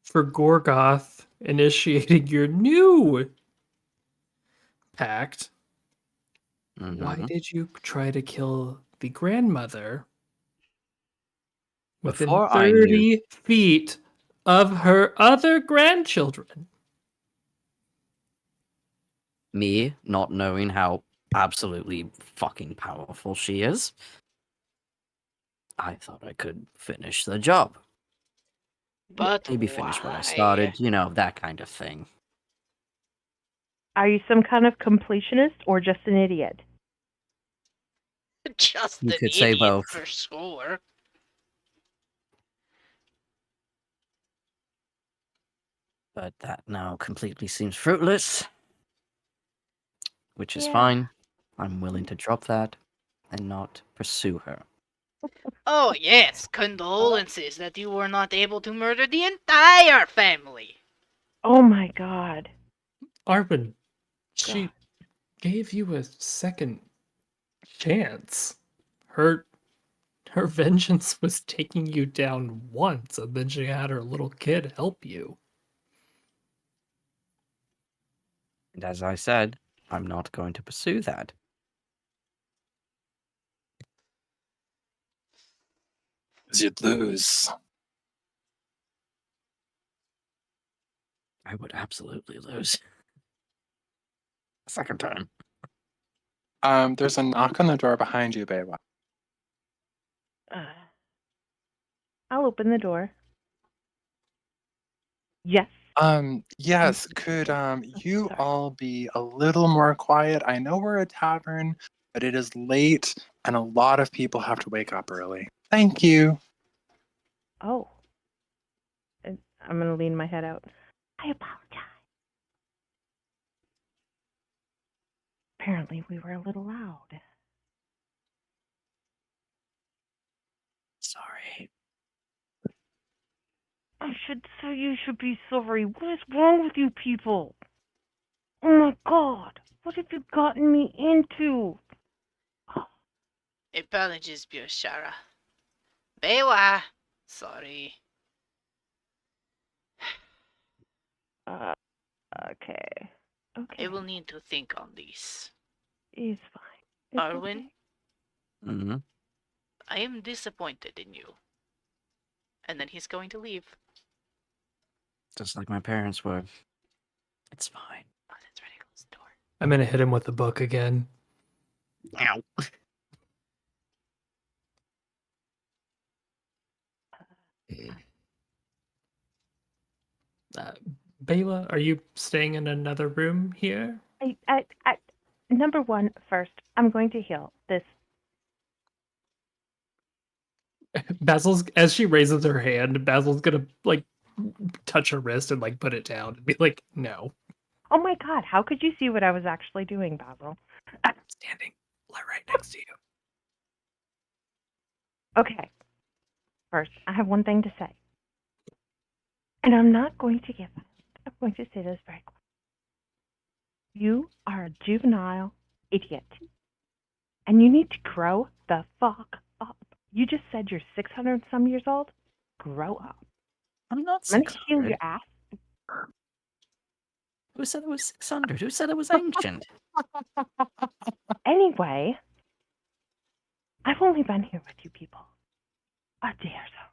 for Gorgoth initiating your new pact. Why Mhm. did you try to kill the grandmother within Before I knew 30 feet of her other grandchildren? me, not knowing how absolutely fucking powerful she is, I thought I could finish the job. But Maybe finish what I started, that kind of thing. Are you some kind of completionist or just an idiot? Just You an could say idiot both. for sure. But that now completely seems fruitless. Which is Yeah. fine. I'm willing to drop that. and not pursue her. Oh, yes, condolences that you were not able to murder the entire family. Oh my god. Arwen, God. she gave you a second chance. Her vengeance was taking you down once, and then she had her little kid help you. And as I said, I'm not going to pursue that. You'd lose. I would absolutely lose. Second time. There's a knock on the door behind you, Bewa. I'll open the door. Yes. Yes, could you sorry. all be a little more quiet? I know we're a tavern, but it is late and a lot of people have to wake up early. Thank you. Oh. I'm gonna lean my head out. I apologize. Apparently we were a little loud. Sorry. I should say you should be sorry. What is wrong with you people? Oh my god. What have you gotten me into? Apologies, Bewa-Ishara. Bewa, sorry. Okay. Okay. I will need to think on this. It's fine. It's Arwen, okay. Mm-hmm. I am disappointed in you. And then he's going to leave. Just like my parents were. It's fine. Oh, that's right, I closed the door. I'm gonna hit him with the book again. Ow. Uh, Bela, are you staying in another room here? Number one, first, I'm going to heal this. Basil's, as she raises her hand, Basil's gonna like touch her wrist and like put it down and be like, "No." Oh my god, how could you see what I was actually doing, Basil? Standing right next to you. Okay. First, I have one thing to say. And I'm not going to get violent. I'm going to say this very quickly. You are a juvenile idiot. And you need to grow the fuck up. You just said you're 600 some years old? Grow up. I'm not I'm going to heal 600. your ass. Who said it was 600? Who said it was ancient? Anyway, I've only been here with you people a day or so.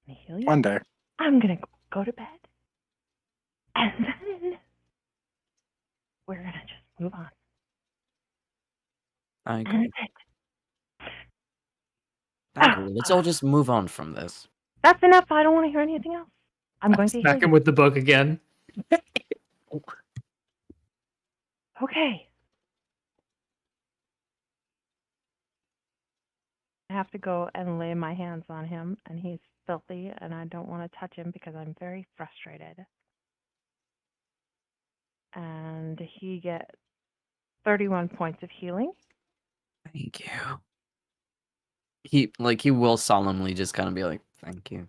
I'm going to heal you. One day. I'm going to go to bed. And then we're going to just move on. I And agree. that's it. I agree. Let's all just move on from this. That's enough. I don't want to hear anything else. I'm going to heal Smack him you. with the book again. Okay. I have to go and lay my hands on him, and he's filthy, and I don't want to touch him because I'm very frustrated. And he gets 31 points of healing. Thank you. He will solemnly just kind of be like, "Thank you."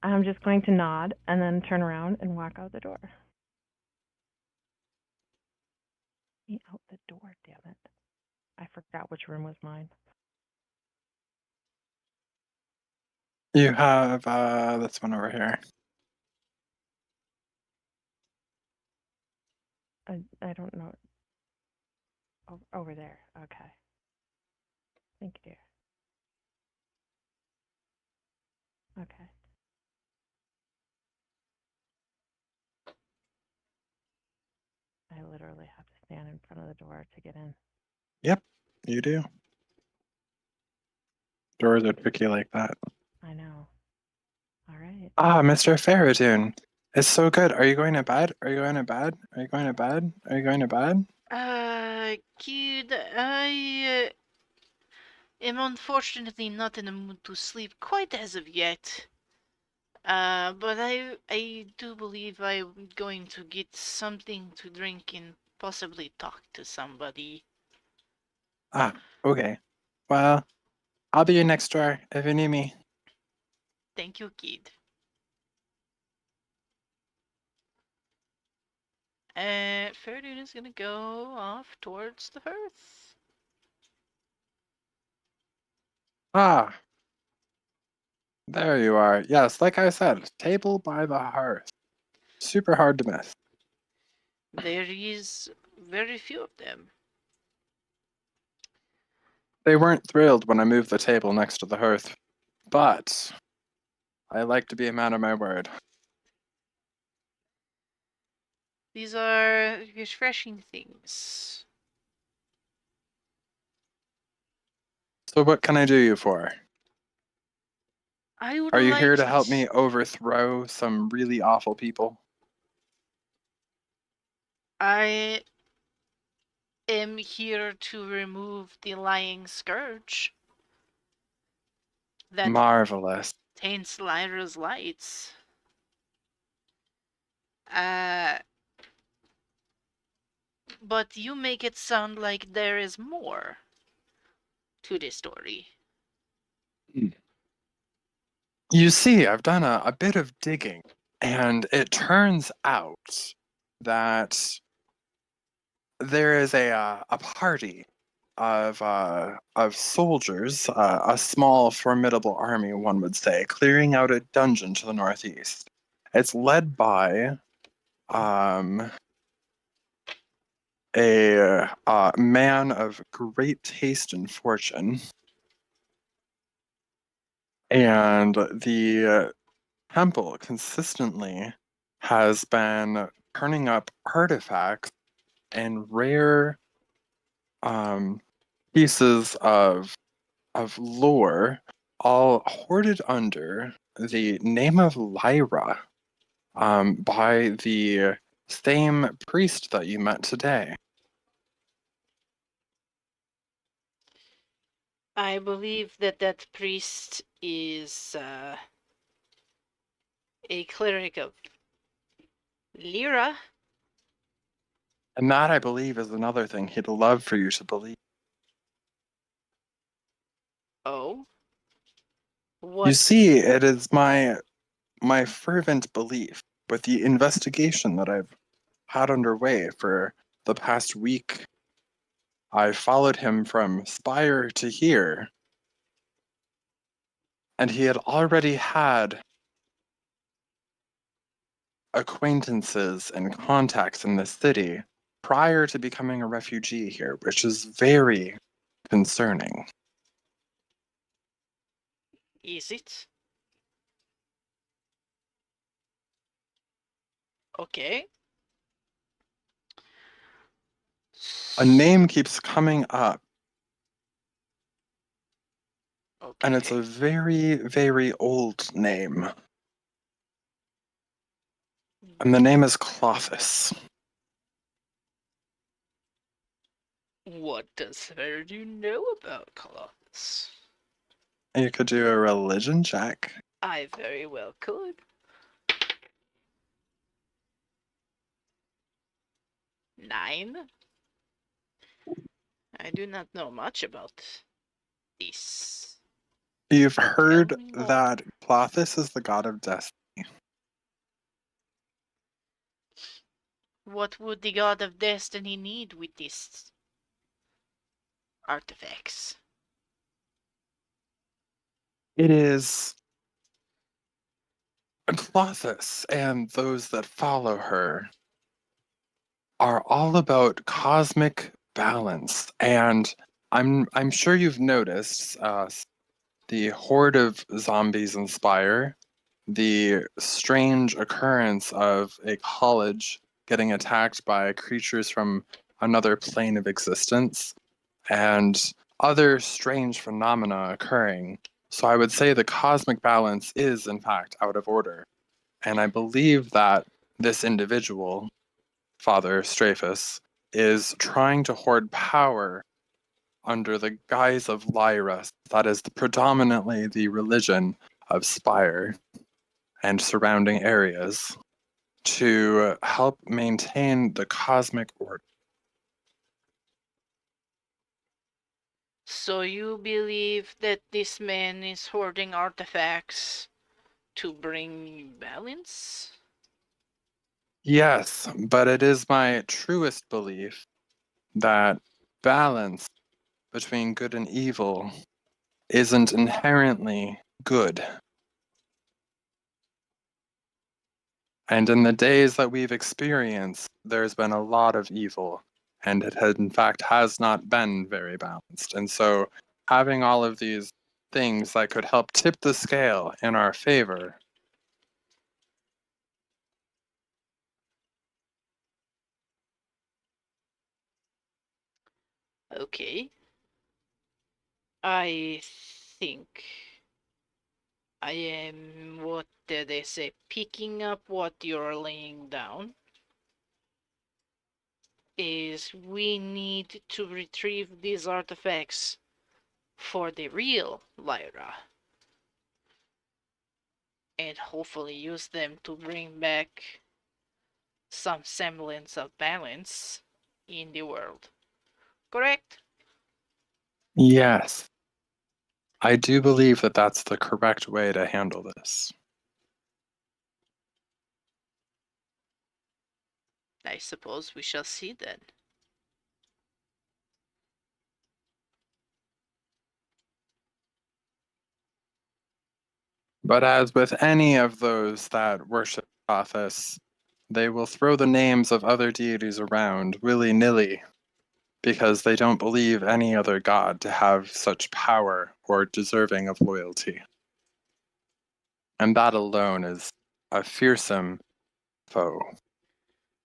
I'm just going to nod and then turn around and walk out the door. Get out the door, damn it. I forgot which room was mine. You have this one over here. I don't know. Over there. Okay. Thank you, dear. Okay. I literally have to stand in front of the door to get in. Yep, you do. Doors are tricky like that. I know. All right. Ah, Mr. Fereydun. It's so good. Are you going to bed? Are you going to bed? Are you going to bed? Are you going to bed? Kid, I am unfortunately not in the mood to sleep quite as of yet. But I do believe I'm going to get something to drink and possibly talk to somebody. Ah, okay. Well, I'll be your next door if you need me. Thank you, kid. Fereydun is gonna go off towards the hearth. Ah, there you are. Yes, like I said, table by the hearth. Super hard to miss. There is very few of them. They weren't thrilled when I moved the table next to the hearth, but I like to be a man of my word. These are refreshing things. So what can I do you for? I would Are you here like to help this. me overthrow some really awful people? I am here to remove the lying scourge that Marvelous. taints Lyra's lights. Uh, but you make it sound like there is more to this story. You see, I've done a bit of digging, and it turns out that there is a party of soldiers, a small, formidable army, one would say, clearing out a dungeon to the northeast. It's led by um, a man of great taste and fortune, and the temple consistently has been turning up artifacts and rare um, pieces of lore, all hoarded under the name of Lyra, by the same priest that you met today. I believe that priest is a cleric of Lyra. And that, I believe, is another thing he'd love for you to believe. Oh, You what? see, it is my fervent belief with the investigation that I've had underway for the past week. I followed him from Spire to here, and he had already had acquaintances and contacts in this city prior to becoming a refugee here, which is very concerning. Is it? Okay. A name keeps coming up, and it's a Okay. very, very old name. And the name is Clothis. What does Fereydun know about Colossus? You could do a religion check. I very well could. 9. I do not know much about this. You've Tell heard me more. that Clothis is the god of destiny. What would the god of destiny need with these artifacts? It is Clothis and those that follow her are all about cosmic balance. And I'm sure you've noticed the horde of zombies in Spire, the strange occurrence of a college getting attacked by creatures from another plane of existence, and other strange phenomena occurring. So I would say the cosmic balance is, in fact, out of order. And I believe that this individual, Father Straphus, is trying to hoard power under the guise of Lyra. That is predominantly the religion of Spire and surrounding areas, to help maintain the cosmic order. So you believe that this man is hoarding artifacts to bring balance? Yes, but it is my truest belief that balance between good and evil isn't inherently good. And in the days that we've experienced, there's been a lot of evil, and it had, in fact, has not been very balanced. And so having all of these things that could help tip the scale in our favor. Okay. I think I am, what did they say, picking up what you're laying down. Is we need to retrieve these artifacts for the real Lyra. And hopefully use them to bring back some semblance of balance in the world. Correct? Yes, I do believe that that's the correct way to handle this. I suppose we shall see then. But as with any of those that worship Gothis, they will throw the names of other deities around willy-nilly because they don't believe any other god to have such power or deserving of loyalty. And that alone is a fearsome foe.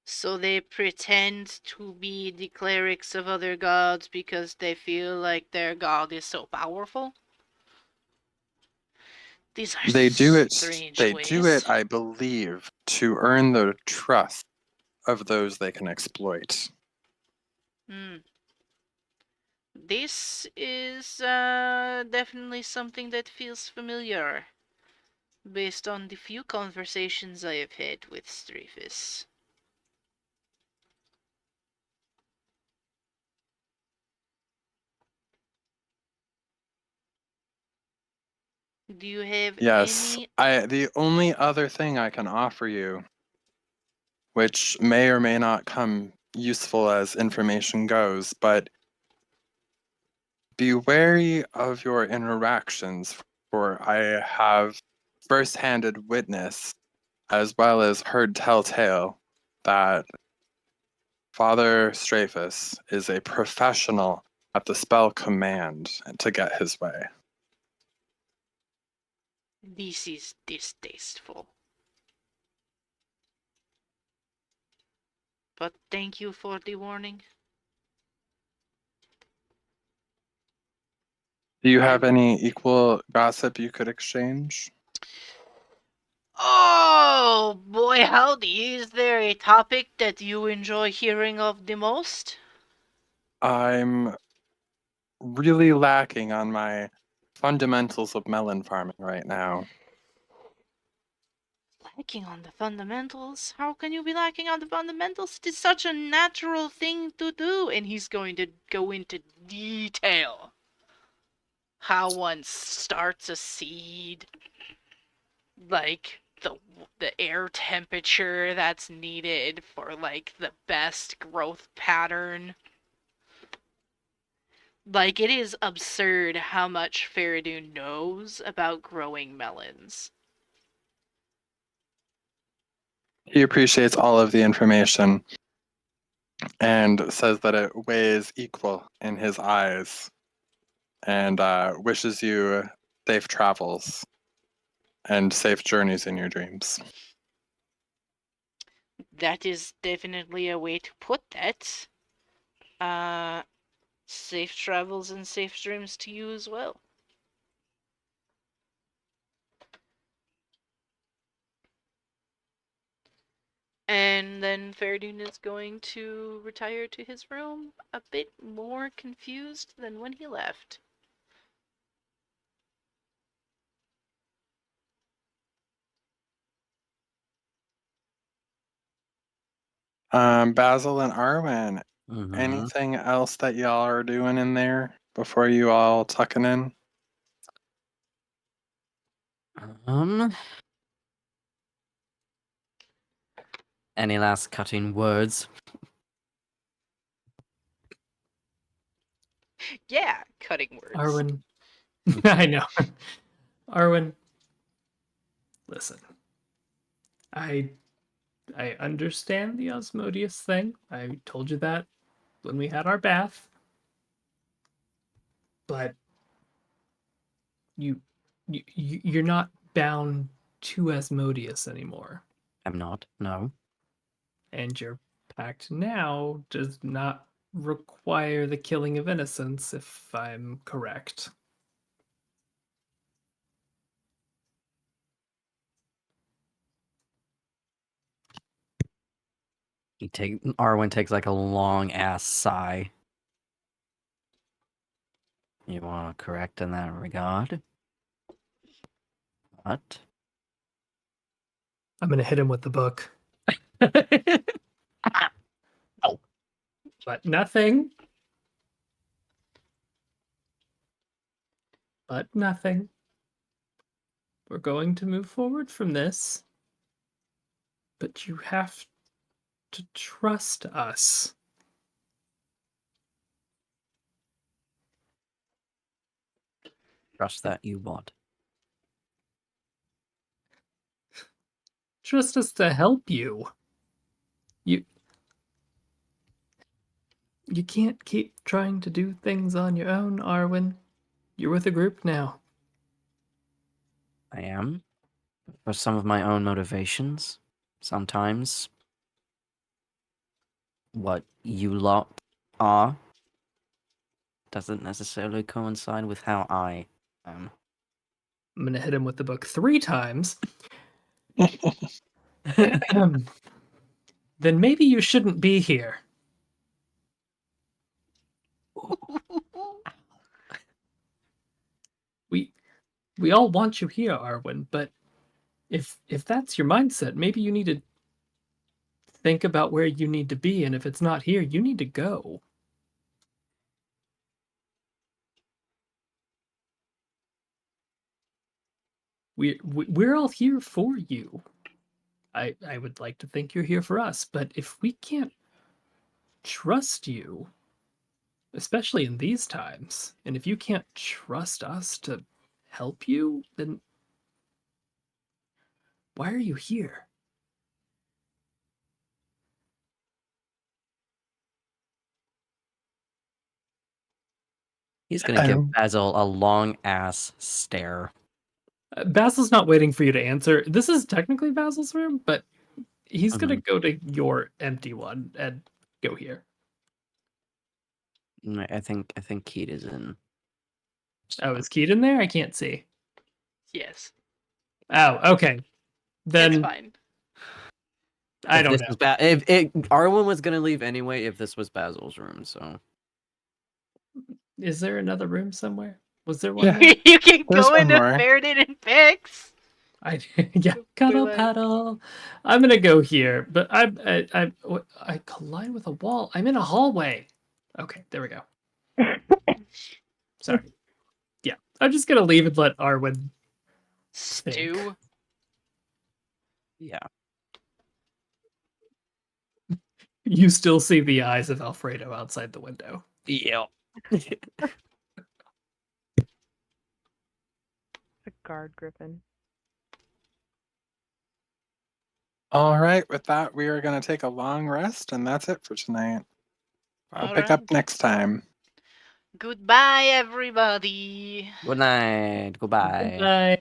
So they pretend to be the clerics of other gods because they feel like their god is so powerful? These are They do strange ways. it, I believe, to earn the trust of those they can exploit. Hmm. This is definitely something that feels familiar, based on the few conversations I have had with Strefis. Do you have Yes, any? the only other thing I can offer you, which may or may not come useful as information goes, but be wary of your interactions, for I have first-handed witness, as well as heard telltale, that Father Strafus is a professional at the spell command to get his way. This is distasteful. But thank you for the warning. Do you have any equal gossip you could exchange? Oh boy, howdy! Is there a topic that you enjoy hearing of the most? I'm really lacking on my fundamentals of melon farming right now. Lacking on the fundamentals? How can you be lacking on the fundamentals? It is such a natural thing to do, and he's going to go into detail how one starts a seed, like the air temperature that's needed for like the best growth pattern. Like, it is absurd how much Fereydun knows about growing melons. He appreciates all of the information and says that it weighs equal in his eyes and wishes you safe travels and safe journeys in your dreams. That is definitely a way to put that. Safe travels and safe dreams to you as well. And then Fereydun is going to retire to his room a bit more confused than when he left. Basil and Arwen, Mm-hmm. anything else that y'all are doing in there? before you all tucking in? Any last cutting words? Yeah, cutting words. Arwen. I know. Arwen, listen. I understand the Osmodius thing. I told you that when we had our bath. But you're not bound to Asmodeus anymore. I'm not. No. And your pact now does not require the killing of innocents, if I'm correct. Arwen takes like a long ass sigh. You want to correct in that regard? What? I'm gonna hit him with the book. Oh. But nothing. But nothing. We're going to move forward from this. But you have to trust us. Trust that you what? Trust us to help you. You can't keep trying to do things on your own, Arwen. You're with a group now. I am. For some of my own motivations. Sometimes. What you lot are doesn't necessarily coincide with how I am. I'm gonna hit him with the book 3 times. Then maybe you shouldn't be here. We all want you here, Arwen, but if that's your mindset, maybe you need to think about where you need to be, and if it's not here, you need to go. We're all here for you. I would like to think you're here for us, but if we can't trust you, especially in these times, and if you can't trust us to help you, then why are you here? He's gonna give Basil a long ass stare. Basil's not waiting for you to answer. This is technically Basil's room, but he's gonna go to your empty one and go here. I think Keat is in. Oh, is Keat in there? I can't see. Yes. Oh, okay. Then It's fine. I don't know. If Arwen was gonna leave anyway, if this was Basil's room, so Is there another room somewhere? Was there one? Yeah. You can There's go one into more. Fereydun and Pix. Yeah, cuddle Bewa- paddle. I'm gonna go here, but I collide with a wall. I'm in a hallway. Okay, there we go. Sorry. Yeah, I'm just gonna leave and let Arwen. Stew. yeah. You still see the eyes of Alfredo outside the window. Yeah. The guard griffin. All right, with that, we are going to take a long rest, and that's it for tonight. I'll pick up Alright. next time. Goodbye, everybody. Good night. Goodbye. Bye.